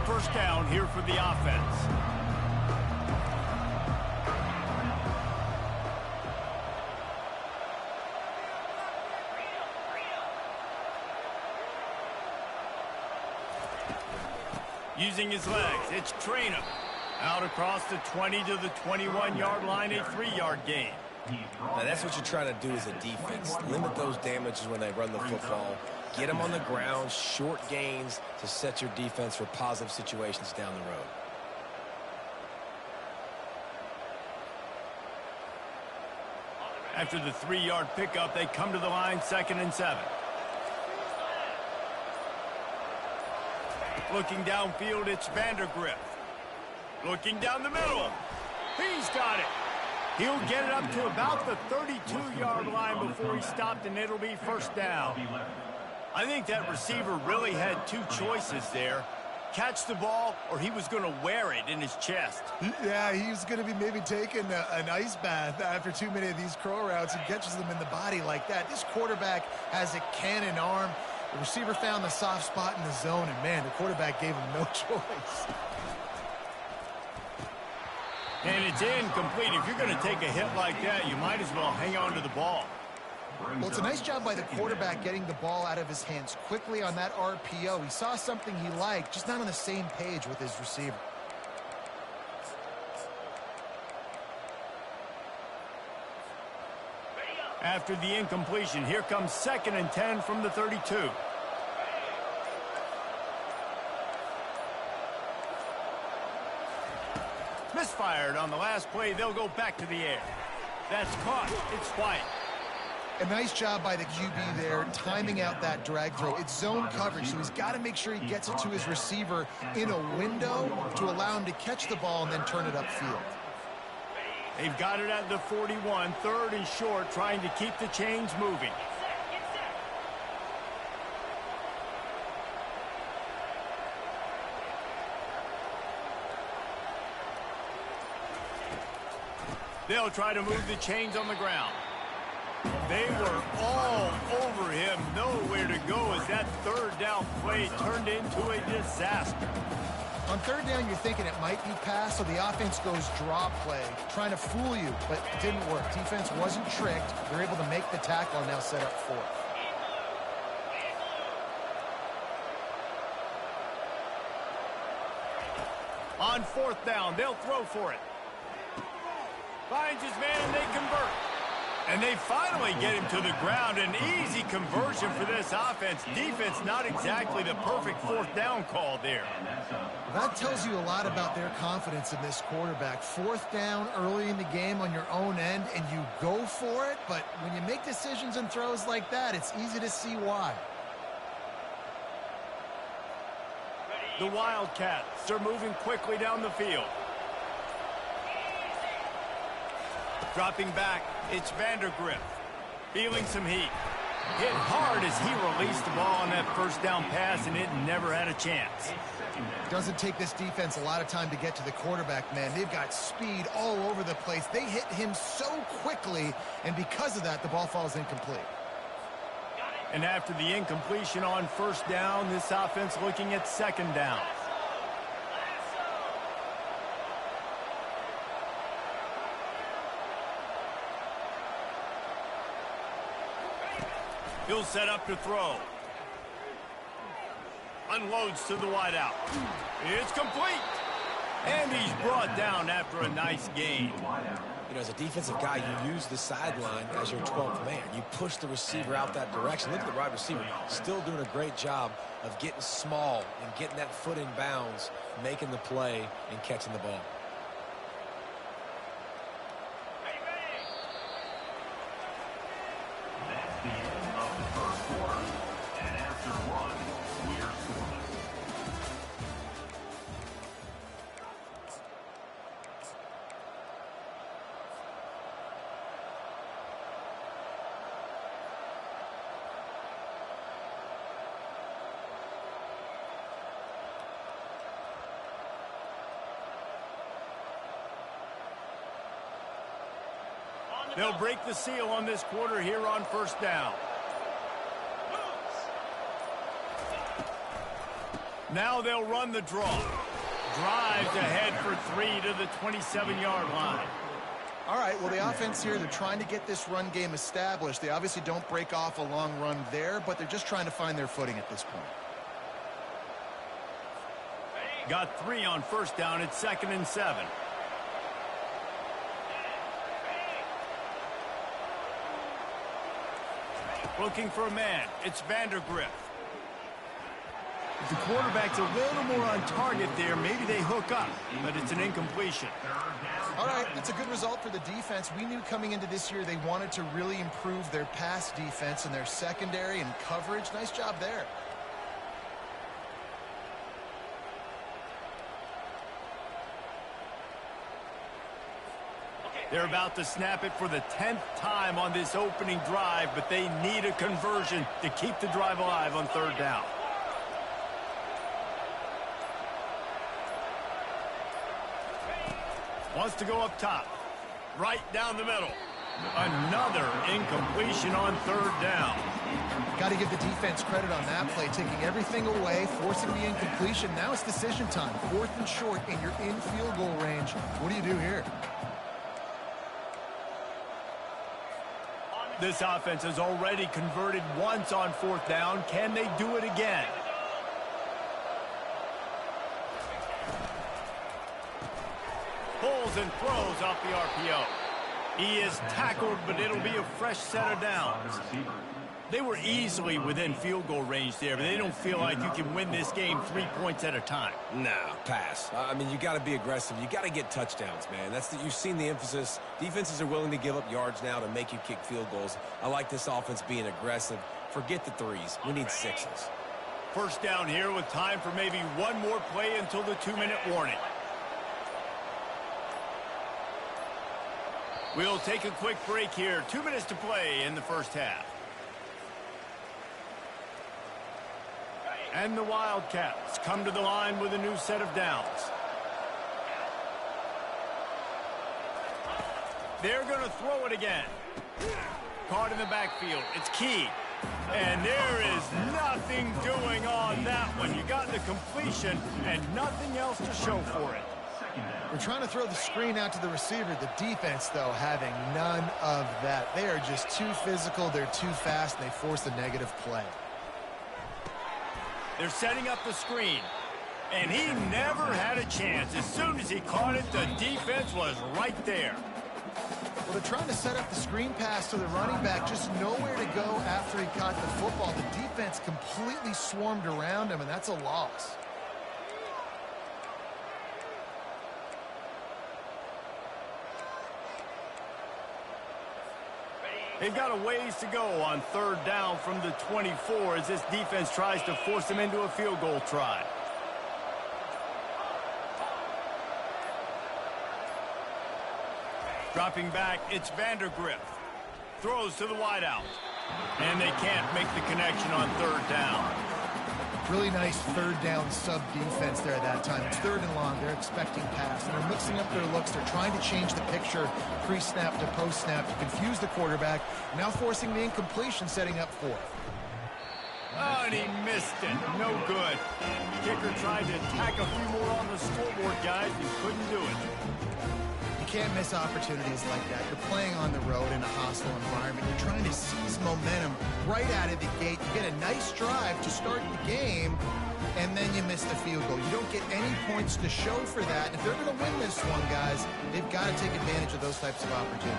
First down here for the offense. Using his legs, it's Traynham. Out across the 20 to the 21-yard line, a 3-yard gain. Now that's what you're trying to do as a defense. Limit those damages when they run the football. Get them on the ground, short gains to set your defense for positive situations down the road. After the 3-yard pickup, they come to the line, 2nd and 7. Looking downfield, it's Vandergriff. Looking down the middle. He's got it. He'll get it up to about the 32-yard line before he stopped, and it'll be first down. I think that receiver really had two choices there. Catch the ball, or he was going to wear it in his chest. Yeah, he was going to be maybe taking an ice bath after too many of these curl routes. He catches them in the body like that. This quarterback has a cannon arm. The receiver found the soft spot in the zone, and, man, the quarterback gave him no choice. And it's incomplete. If you're going to take a hit like that, you might as well hang on to the ball. Well, it's a nice job by the quarterback getting the ball out of his hands quickly on that RPO. He saw something he liked, just not on the same page with his receiver. After the incompletion, here comes 2nd and 10 from the 32. Misfired on the last play. They'll go back to the air. That's caught. It's quiet. A nice job by the QB there, timing out that drag throw. It's zone coverage, so he's got to make sure he gets it to his receiver in a window to allow him to catch the ball and then turn it upfield. They've got it at the 41, 3rd and short, trying to keep the chains moving. They'll try to move the chains on the ground. They were all over him, nowhere to go as that 3rd down play turned into a disaster. On 3rd down, you're thinking it might be pass, so the offense goes draw play, trying to fool you, but it didn't work. Defense wasn't tricked. They're able to make the tackle and now set up 4th. On 4th down, they'll throw for it. Finds his man, and they convert. And they finally get him to the ground. An easy conversion for this offense. Defense not exactly the perfect 4th down call there. That tells you a lot about their confidence in this quarterback. 4th down early in the game on your own end, and you go for it. But when you make decisions and throws like that, it's easy to see why. The Wildcats are moving quickly down the field. Dropping back, it's Vandergrift. Feeling some heat. Hit hard as he released the ball on that 1st down pass, and it never had a chance. Doesn't take this defense a lot of time to get to the quarterback, man. They've got speed all over the place. They hit him so quickly, and because of that, the ball falls incomplete. And after the incompletion on 1st down, this offense looking at 2nd down. He'll set up to throw. Unloads to the wideout. It's complete. And he's brought down after a nice gain. You know, as a defensive guy, you use the sideline as your 12th man. You push the receiver out that direction. Look at the wide receiver. Still doing a great job of getting small and getting that foot in bounds, making the play and catching the ball. That's the end of the 1st quarter. And after 1, we're scoreless. They'll break the seal on this quarter here on 1st down. Now they'll run the draw. Drives ahead for 3 to the 27-yard line. All right, well, the offense here, they're trying to get this run game established. They obviously don't break off a long run there, but they're just trying to find their footing at this point. Got 3 on 1st down. It's 2nd and 7. Looking for a man. It's Vandergrift. If the quarterback's a little more on target there, maybe they hook up, but it's an incompletion. All right, that's a good result for the defense. We knew coming into this year they wanted to really improve their pass defense and their secondary and coverage. Nice job there. They're about to snap it for the 10th time on this opening drive, but they need a conversion to keep the drive alive on 3rd down. Wants to go up top. Right down the middle. Another incompletion on 3rd down. Got to give the defense credit on that play, taking everything away, forcing the incompletion. Now it's decision time. 4th and short, and you're in field goal range. What do you do here? This offense has already converted once on 4th down. Can they do it again? Pulls and throws off the RPO. He is tackled, but it'll be a fresh set of downs. They were easily within field goal range there, but they don't feel like you can win this game 3 points at a time. Nah, pass. I mean, you got to be aggressive. You got to get touchdowns, man. You've seen the emphasis. Defenses are willing to give up yards now to make you kick field goals. I like this offense being aggressive. Forget the threes. We need 6s. First down here with time for maybe one more play until the 2-minute warning. We'll take a quick break here. 2 minutes to play in the first half. And the Wildcats come to the line with a new set of downs. They're going to throw it again. Caught in the backfield. It's key. And there is nothing doing on that one. You got the completion and nothing else to show for it. We're trying to throw the screen out to the receiver. The defense, though, having none of that. They are just too physical. They're too fast. And they force a negative play. They're setting up the screen. And he never had a chance. As soon as he caught it, the defense was right there. Well, they're trying to set up the screen pass to the running back. Just nowhere to go after he caught the football. The defense completely swarmed around him, and that's a loss. They've got a ways to go on 3rd down from the 24 as this defense tries to force them into a field goal try. Dropping back, it's Vandergrift. Throws to the wideout. And they can't make the connection on 3rd down. Really nice 3rd down sub-defense there that time. It's 3rd and long. They're expecting pass. And they're mixing up their looks. They're trying to change the picture pre-snap to post-snap to confuse the quarterback. Now forcing the incompletion, setting up 4th. Oh, and he missed it. No good. Kicker tried to tack a few more on the scoreboard, guys. He couldn't do it. You can't miss opportunities like that. You're playing on the road in a hostile environment. You're trying to seize momentum right out of the gate. You get a nice drive to start the game, and then you miss the field goal. You don't get any points to show for that. And if they're going to win this one, guys, they've got to take advantage of those types of opportunities.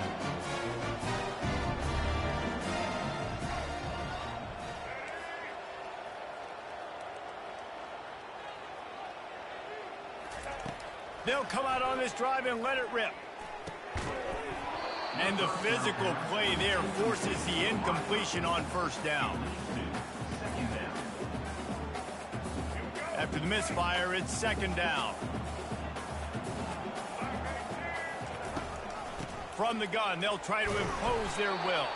They'll come out on this drive and let it rip. And the physical play there forces the incompletion on 1st down. After the misfire, it's 2nd down. From the gun, they'll try to impose their will.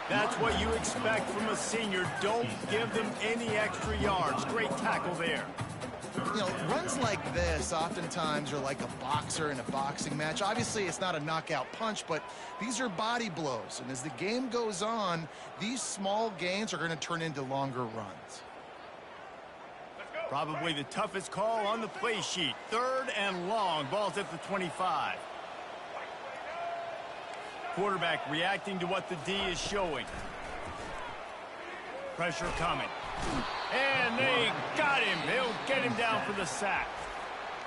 That's what you expect from a senior. Don't give them any extra yards. Great tackle there. You know, runs like this oftentimes are like a boxer in a boxing match. Obviously, it's not a knockout punch, but these are body blows. And as the game goes on, these small gains are going to turn into longer runs. Probably the toughest call on the play sheet. 3rd and long. Ball's at the 25. Quarterback reacting to what the D is showing. Pressure coming. And they got him. They'll get him down for the sack.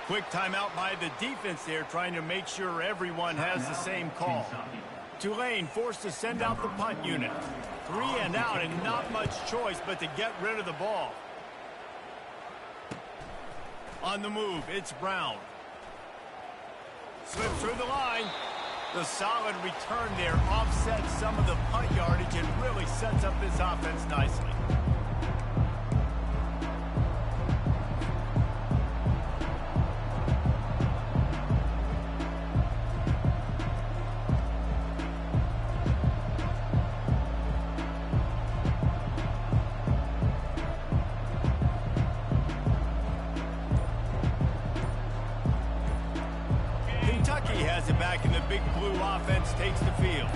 Quick timeout by the defense there, trying to make sure everyone has the same call. Tulane forced to send out the punt unit. 3 and out, and not much choice but to get rid of the ball. On the move, it's Brown. Slips through the line. The solid return there offsets some of the punt yardage and really sets up this offense nicely. Kentucky has it back, and the big blue offense takes the field.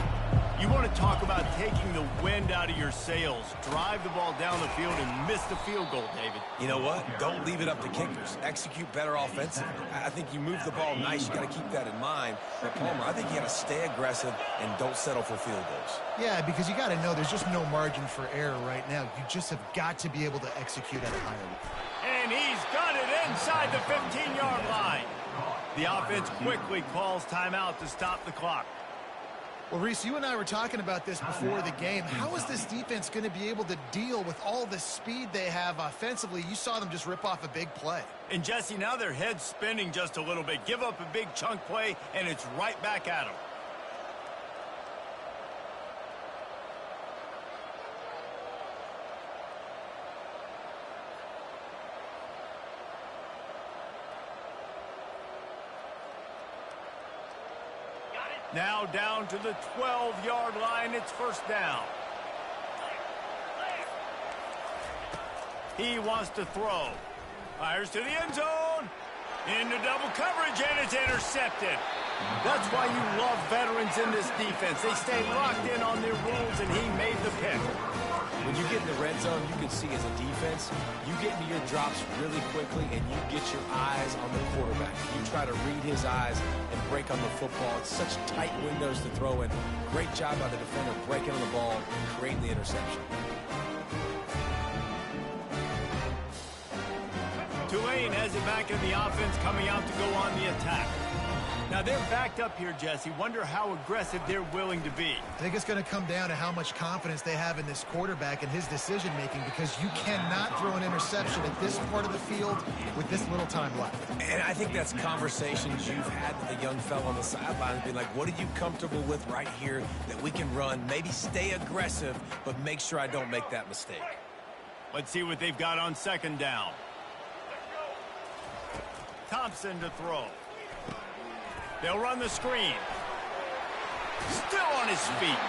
You want to talk about taking the wind out of your sails. Drive the ball down the field and miss the field goal, David. You know what? Don't leave it up to kickers. Execute better offensively. I think you move the ball nice. You got to keep that in mind. But Palmer, I think you got to stay aggressive and don't settle for field goals. Yeah, because you got to know there's just no margin for error right now. You just have got to be able to execute at a higher level. And he's got it inside the 15-yard line. The offense quickly calls timeout to stop the clock. Well, Reese, you and I were talking about this before the game. How is this defense going to be able to deal with all the speed they have offensively? You saw them just rip off a big play. And, Jesse, now their head's spinning just a little bit. Give up a big chunk play, and it's right back at them. Now down to the 12-yard line. It's first down. He wants to throw. Fires to the end zone. Into double coverage, and it's intercepted. That's why you love veterans in this defense. They stay locked in on their rules, and he made the pick. When you get in the red zone, you can see as a defense, you get into your drops really quickly and you get your eyes on the quarterback. You try to read his eyes and break on the football. It's such tight windows to throw in. Great job by the defender breaking on the ball and creating the interception. Tulane has it back in the offense, coming out to go on the attack. Now they're backed up here, Jesse. Wonder how aggressive they're willing to be. I think it's going to come down to how much confidence they have in this quarterback and his decision-making, because you cannot throw an interception at this part of the field with this little time left. And I think that's conversations you've had with the young fellow on the sideline, being like, what are you comfortable with right here that we can run? Maybe stay aggressive, but make sure I don't make that mistake. Let's see what they've got on second down. Thompson to throw. They'll run the screen. Still on his feet.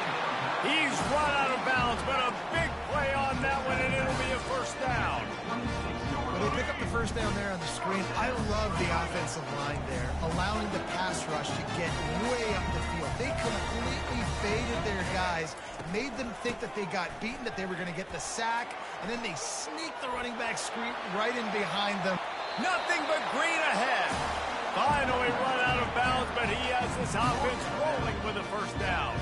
He's run out of bounds, but a big play on that one, and it'll be a first down. Well, they pick up the first down there on the screen. I love the offensive line there, allowing the pass rush to get way up the field. They completely faded their guys, made them think that they got beaten, that they were going to get the sack, and then they sneaked the running back screen right in behind them. Nothing but green ahead. Finally run out of bounds, but he has this offense rolling with a first down.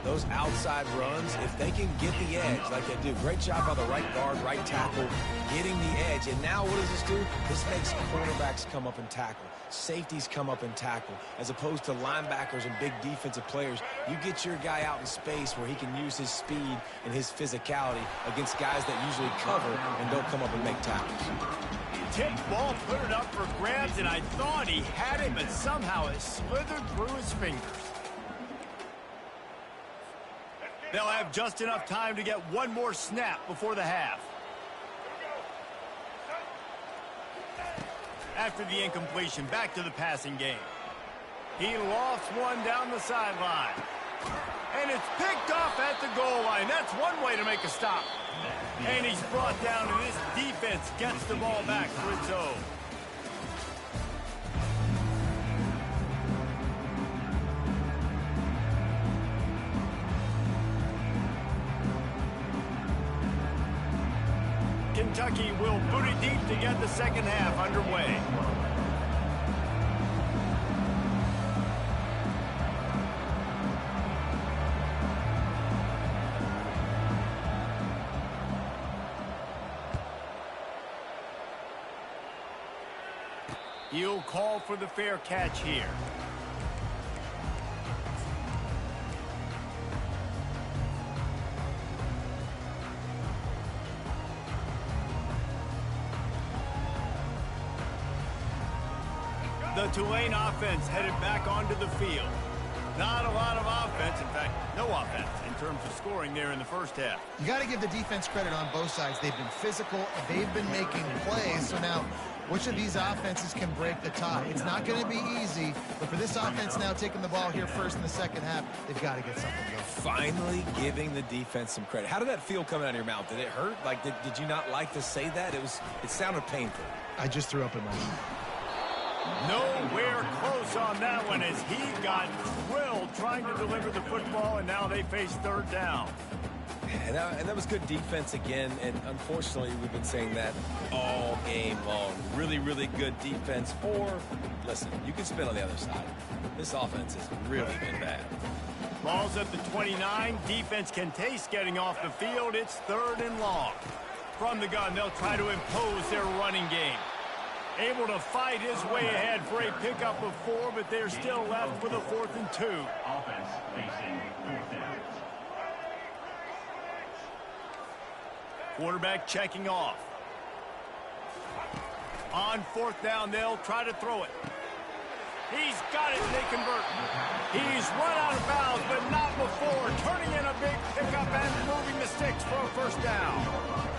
Those outside runs, if they can get the edge like they do, great job by the right guard, right tackle, getting the edge. And now what does this do? This makes cornerbacks come up and tackle. Safeties come up and tackle. As opposed to linebackers and big defensive players, you get your guy out in space where he can use his speed and his physicality against guys that usually cover and don't come up and make tackles. Tipped ball, put it up for grabs, and I thought he had it, but somehow it slithered through his fingers. They'll have just enough time to get one more snap before the half. After the incompletion, back to the passing game. He lofts one down the sideline. And it's picked off at the goal line. That's one way to make a stop. And he's brought down, and this defense gets the ball back for its own. Kentucky will boot it deep to get the second half underway. He'll call for the fair catch here. The Tulane offense headed back onto the field. Not a lot of offense, in fact, no offense in terms of scoring there in the first half. You got to give the defense credit on both sides. They've been physical, they've been making plays. So now, which of these offenses can break the tie? It's not going to be easy, but for this offense now taking the ball here first in the second half, they've got to get something going. Finally giving the defense some credit. How did that feel coming out of your mouth? Did it hurt? Like, did you not like to say that? It sounded painful. I just threw up in my mouth. Nowhere close on that one as he got thrilled trying to deliver the football, and now they face third down. And that was good defense again, and unfortunately we've been saying that all game long. Really, really good defense. Or, listen, you can spin on the other side. This offense has really been bad. Ball's at the 29. Defense can taste getting off the field. It's third and long. From the gun, they'll try to impose their running game. Able to fight his way ahead for a pickup of 4, but they're still left with a 4th and 2. Offense facing 4th down. Quarterback checking off. On 4th down, they'll try to throw it. He's got it, and they convert. He's run out of bounds, but not before. Turning in a big pickup and moving the sticks for a first down.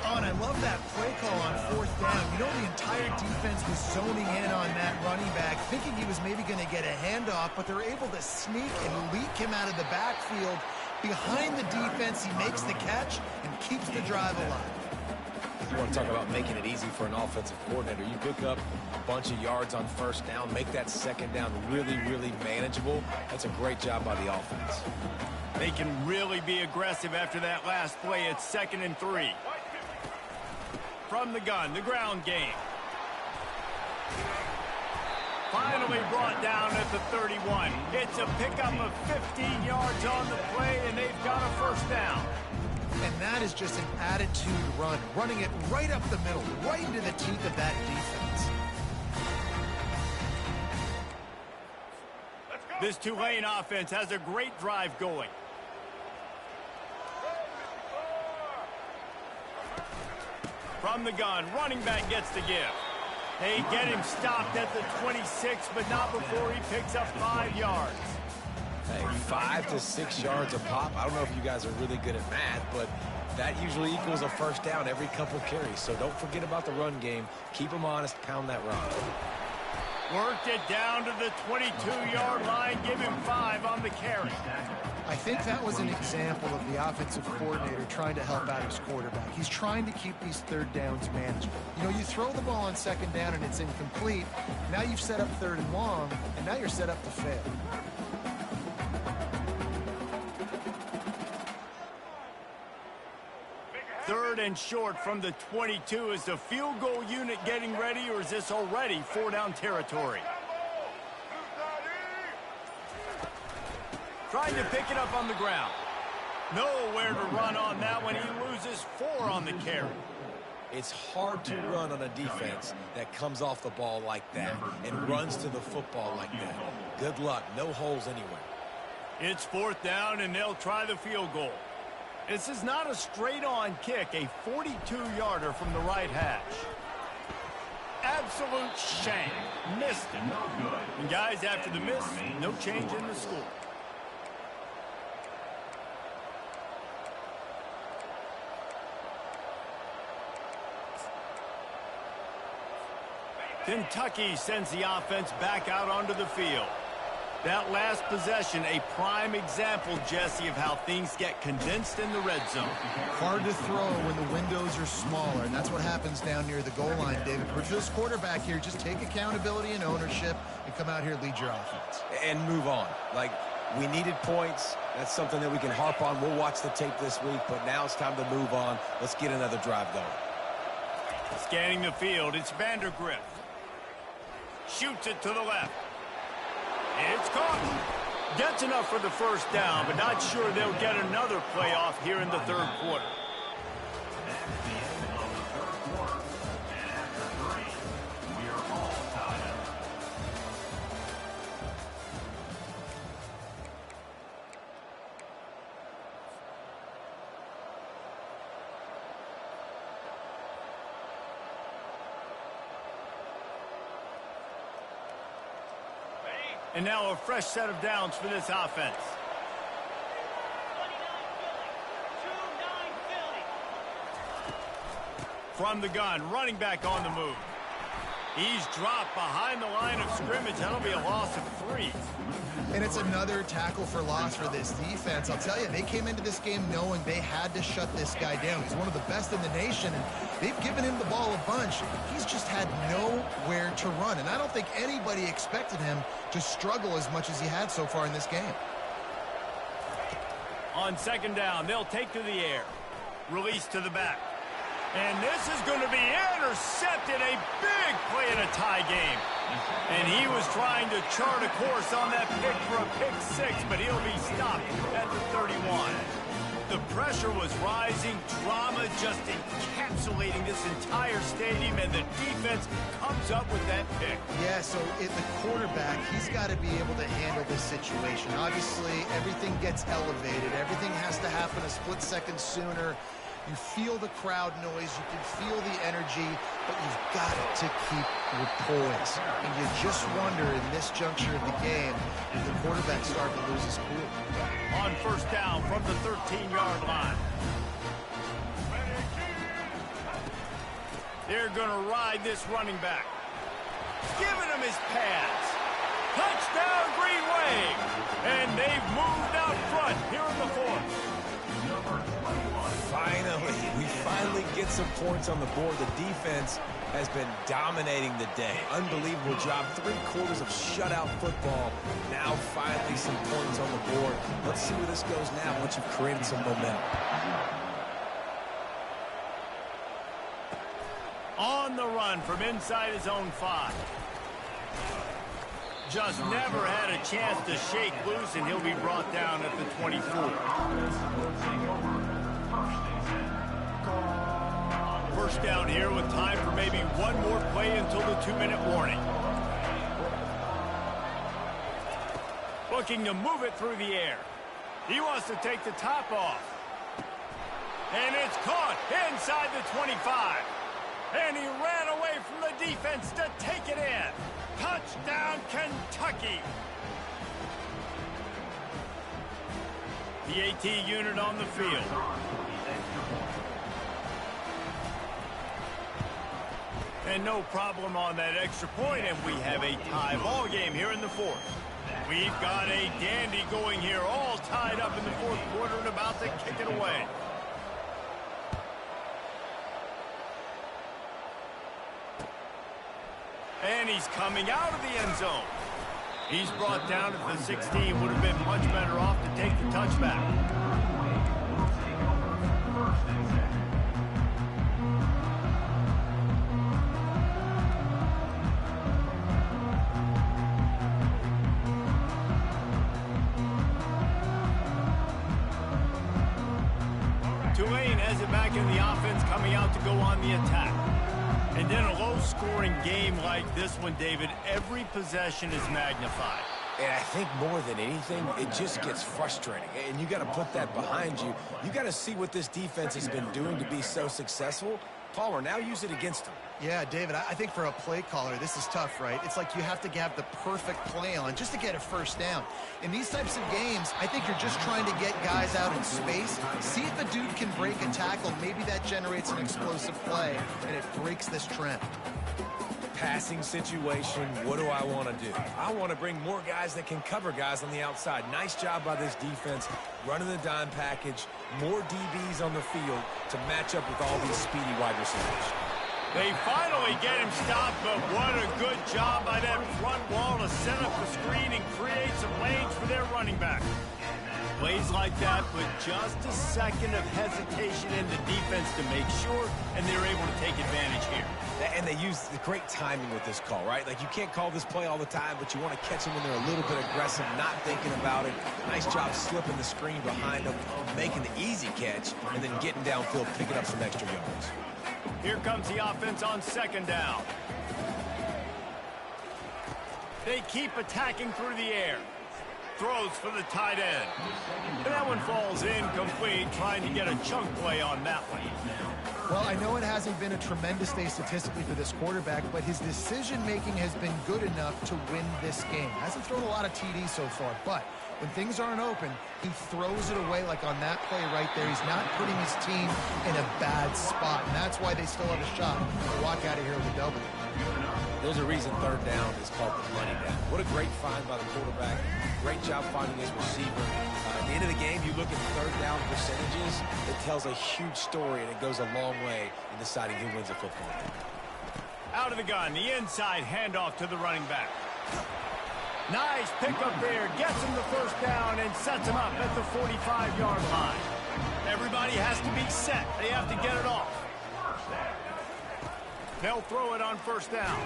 Oh, and I love that play call on 4th down. You know, the entire defense was zoning in on that running back, thinking he was maybe going to get a handoff, but they're able to sneak and leak him out of the backfield. Behind the defense, he makes the catch and keeps the drive alive. You want to talk about making it easy for an offensive coordinator. You pick up a bunch of yards on first down, make that second down really, really manageable. That's a great job by the offense. They can really be aggressive after that last play. It's 2nd and 3. From the gun, the ground game. Finally brought down at the 31. It's a pickup of 15 yards on the play, and they've got a first down. And that is just an attitude run, running it right up the middle, right into the teeth of that defense. This Tulane offense has a great drive going. From the gun, running back gets the give. They get him stopped at the 26, but not before he picks up 5 yards. Hey, 5 to 6 yards a pop. I don't know if you guys are really good at math, but that usually equals a first down every couple carries. So don't forget about the run game. Keep them honest. Pound that rock. Worked it down to the 22-yard line. Give him 5 on the carry. I think that was an example of the offensive coordinator trying to help out his quarterback. He's trying to keep these third downs manageable. You know, you throw the ball on second down and it's incomplete. Now you've set up 3rd and long, and now you're set up to fail. Third and short from the 22. Is the field goal unit getting ready, or is this already 4-down territory? Trying to pick it up on the ground. Nowhere to run on that one. He loses 4 on the carry. It's hard to run on a defense that comes off the ball like that and runs to the football like that. Good luck. No holes anywhere. It's 4th down, and they'll try the field goal. This is not a straight-on kick, a 42-yarder from the right hash. Absolute shank. Missed it. And guys, after the miss, no change in the score. Kentucky sends the offense back out onto the field. That last possession, a prime example, Jesse, of how things get condensed in the red zone. Hard to throw when the windows are smaller, and that's what happens down near the goal line, David. For this quarterback here, just take accountability and ownership and come out here and lead your offense. And move on. Like, we needed points. That's something that we can harp on. We'll watch the tape this week, but now it's time to move on. Let's get another drive going. Scanning the field, it's Vandergrift. Shoots it to the left. It's caught. Gets enough for the first down, but not sure they'll get another play off here in the 3rd quarter. That's the end of the 3rd quarter. And after 3, we are all tied up. And now a fresh set of downs for this offense. From the gun, running back on the move. He's dropped behind the line of scrimmage. That'll be a loss of 3. And it's another tackle for loss for this defense. I'll tell you, they came into this game knowing they had to shut this guy down. He's one of the best in the nation, and they've given him the ball a bunch. He's just had nowhere to run, and I don't think anybody expected him to struggle as much as he had so far in this game. On second down, they'll take to the air. Release to the back. And this is going to be intercepted. A big play in a tie game. And he was trying to chart a course on that pick for a pick 6, but he'll be stopped at the 31. The pressure was rising. Drama just encapsulating this entire stadium, and the defense comes up with that pick. Yeah, so the quarterback, he's got to be able to handle this situation. Obviously, everything gets elevated. Everything has to happen a split second sooner. You feel the crowd noise, you can feel the energy, but you've got to keep your poise. And you just wonder in this juncture of the game if the quarterback's starting to lose his cool. On first down from the 13-yard line. They're going to ride this running back. Giving him his pads. Touchdown, Green Wave. And they've moved out front here in the 4th. We finally get some points on the board. The defense has been dominating the day. Unbelievable job. 3/4 of shutout football. Now finally some points on the board. Let's see where this goes now once you've created some momentum. On the run from inside his own 5. Just never had a chance to shake loose, and he'll be brought down at the 24. First down here with time for maybe one more play until the 2-minute warning. Looking to move it through the air. He wants to take the top off. And it's caught inside the 25. And he ran away from the defense to take it in. Touchdown, Kentucky. The AT unit on the field. And no problem on that extra point, and we have a tie ball game here in the 4th. We've got a dandy going here, all tied up in the 4th quarter and about to kick it away. And he's coming out of the end zone. He's brought down at the 16. Would have been much better off to take the touchback. Tulane has it back in the offense, coming out to go on the attack. And in a low-scoring game like this one, David, every possession is magnified. And I think more than anything, it just gets frustrating. And you got to put that behind you. You got to see what this defense has been doing to be so successful. Palmer, now use it against them. Yeah, David, I think for a play caller, this is tough, right? It's like you have to have the perfect play on just to get a first down. In these types of games, I think you're just trying to get guys out in space, see if a dude can break a tackle. Maybe that generates an explosive play, and it breaks this trend. Passing situation, what do I want to do? I want to bring more guys that can cover guys on the outside. Nice job by this defense, running the dime package, more DBs on the field to match up with all these speedy wide receivers. They finally get him stopped, but what a good job by that front wall to set up the screen and create some lanes for their running back. Plays like that, but just a second of hesitation in the defense to make sure, and they're able to take advantage here. And they use the great timing with this call, right? Like, you can't call this play all the time, but you want to catch them when they're a little bit aggressive, not thinking about it. Nice job slipping the screen behind them, making the easy catch, and then getting downfield, picking up some extra yards. Here comes the offense on second down. They keep attacking through the air. Throws for the tight end. And that one falls incomplete, trying to get a chunk play on that one. Well, I know it hasn't been a tremendous day statistically for this quarterback, but his decision-making has been good enough to win this game. Hasn't thrown a lot of TDs so far, but when things aren't open, he throws it away like on that play right there. He's not putting his team in a bad spot, and that's why they still have a shot to walk out of here with a W. There's a reason third down is called the money down. What a great find by the quarterback. Great job finding his receiver. At the end of the game, you look at third down percentages. It tells a huge story, and it goes a long way in deciding who wins a football game. Out of the gun, the inside handoff to the running back. Nice pickup there. Gets him the first down and sets him up at the 45-yard line. Everybody has to be set. They have to get it off. They'll throw it on first down.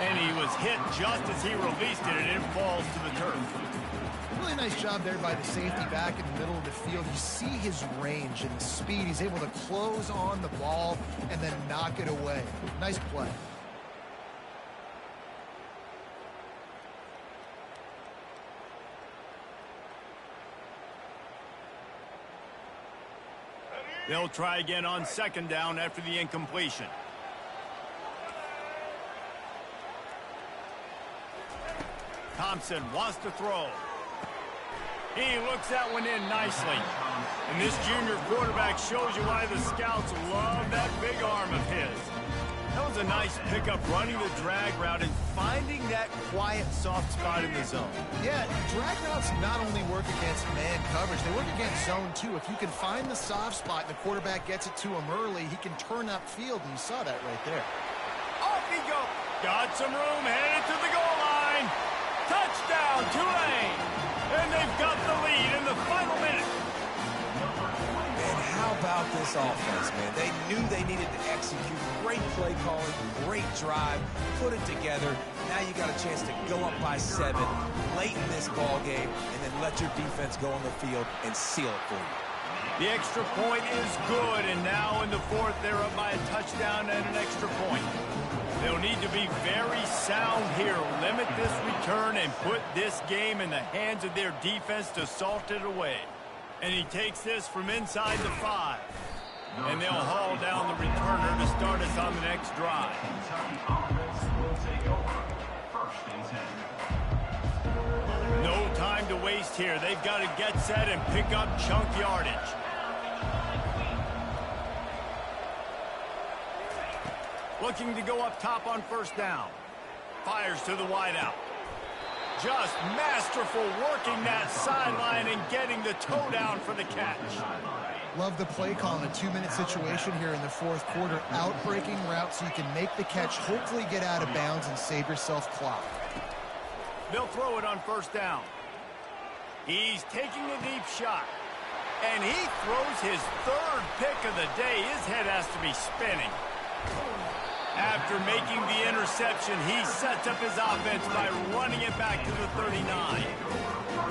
And he was hit just as he released it, and it falls to the turf. Really nice job there by the safety back in the middle of the field. You see his range and speed. He's able to close on the ball and then knock it away. Nice play. They'll try again on second down after the incompletion. Thompson wants to throw. He looks that one in nicely. And this junior quarterback shows you why the scouts love that big arm of his. That was a nice pickup, running the drag route and finding that quiet, soft spot in the zone. Yeah, drag routes not only work against man coverage, they work against zone too. If you can find the soft spot and the quarterback gets it to him early, he can turn upfield, and you saw that right there. Off he goes. Got some room, headed to the goal line. Touchdown, Tulane. And they've got the lead in the final minute. And how about this offense, man? They knew they needed to execute. Great play calling, great drive, put it together. Now you got a chance to go up by 7 late in this ball game and then let your defense go on the field and seal it for you. The extra point is good, and now in the fourth, they're up by a touchdown and an extra point. They'll need to be very sound here, limit this return, and put this game in the hands of their defense to salt it away. And he takes this from inside the 5. And they'll haul down the returner to start us on the next drive. Kentucky offense will take over. First and 10. No time to waste here. They've got to get set and pick up chunk yardage. Looking to go up top on first down. Fires to the wideout. Just masterful working that sideline and getting the toe down for the catch. Love the play call in a 2-minute situation here in the fourth quarter. Out-breaking route so you can make the catch, hopefully get out of bounds and save yourself clock. They'll throw it on first down. He's taking a deep shot. And he throws his third pick of the day. His head has to be spinning. After making the interception, he sets up his offense by running it back to the 39.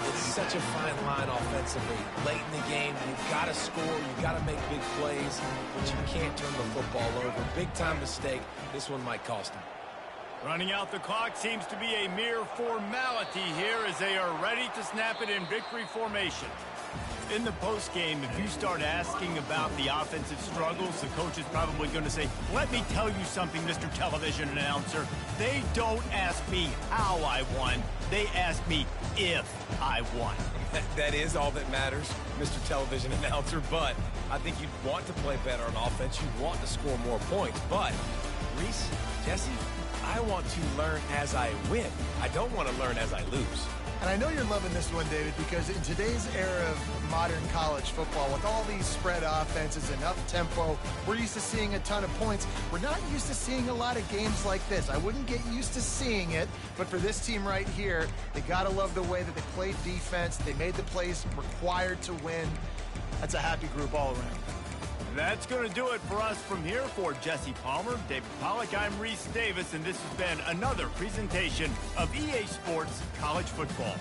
It's such a fine line offensively. Late in the game, you've got to score, you've got to make big plays, but you can't turn the football over. Big-time mistake. This one might cost him. Running out the clock seems to be a mere formality here as they are ready to snap it in victory formation. In the postgame, if you start asking about the offensive struggles, the coach is probably going to say, let me tell you something, Mr. Television Announcer. They don't ask me how I won. They ask me if I won. That is all that matters, Mr. Television Announcer, but I think you'd want to play better on offense. You want to score more points, but Reese, Jesse, I want to learn as I win. I don't want to learn as I lose. And I know you're loving this one, David, because in today's era of modern college football, with all these spread offenses and up-tempo, we're used to seeing a ton of points. We're not used to seeing a lot of games like this. I wouldn't get used to seeing it, but for this team right here, they got to love the way that they played defense. They made the plays required to win. That's a happy group all around. That's going to do it for us from here. For Jesse Palmer, David Pollack, I'm Reese Davis, and this has been another presentation of EA Sports College Football.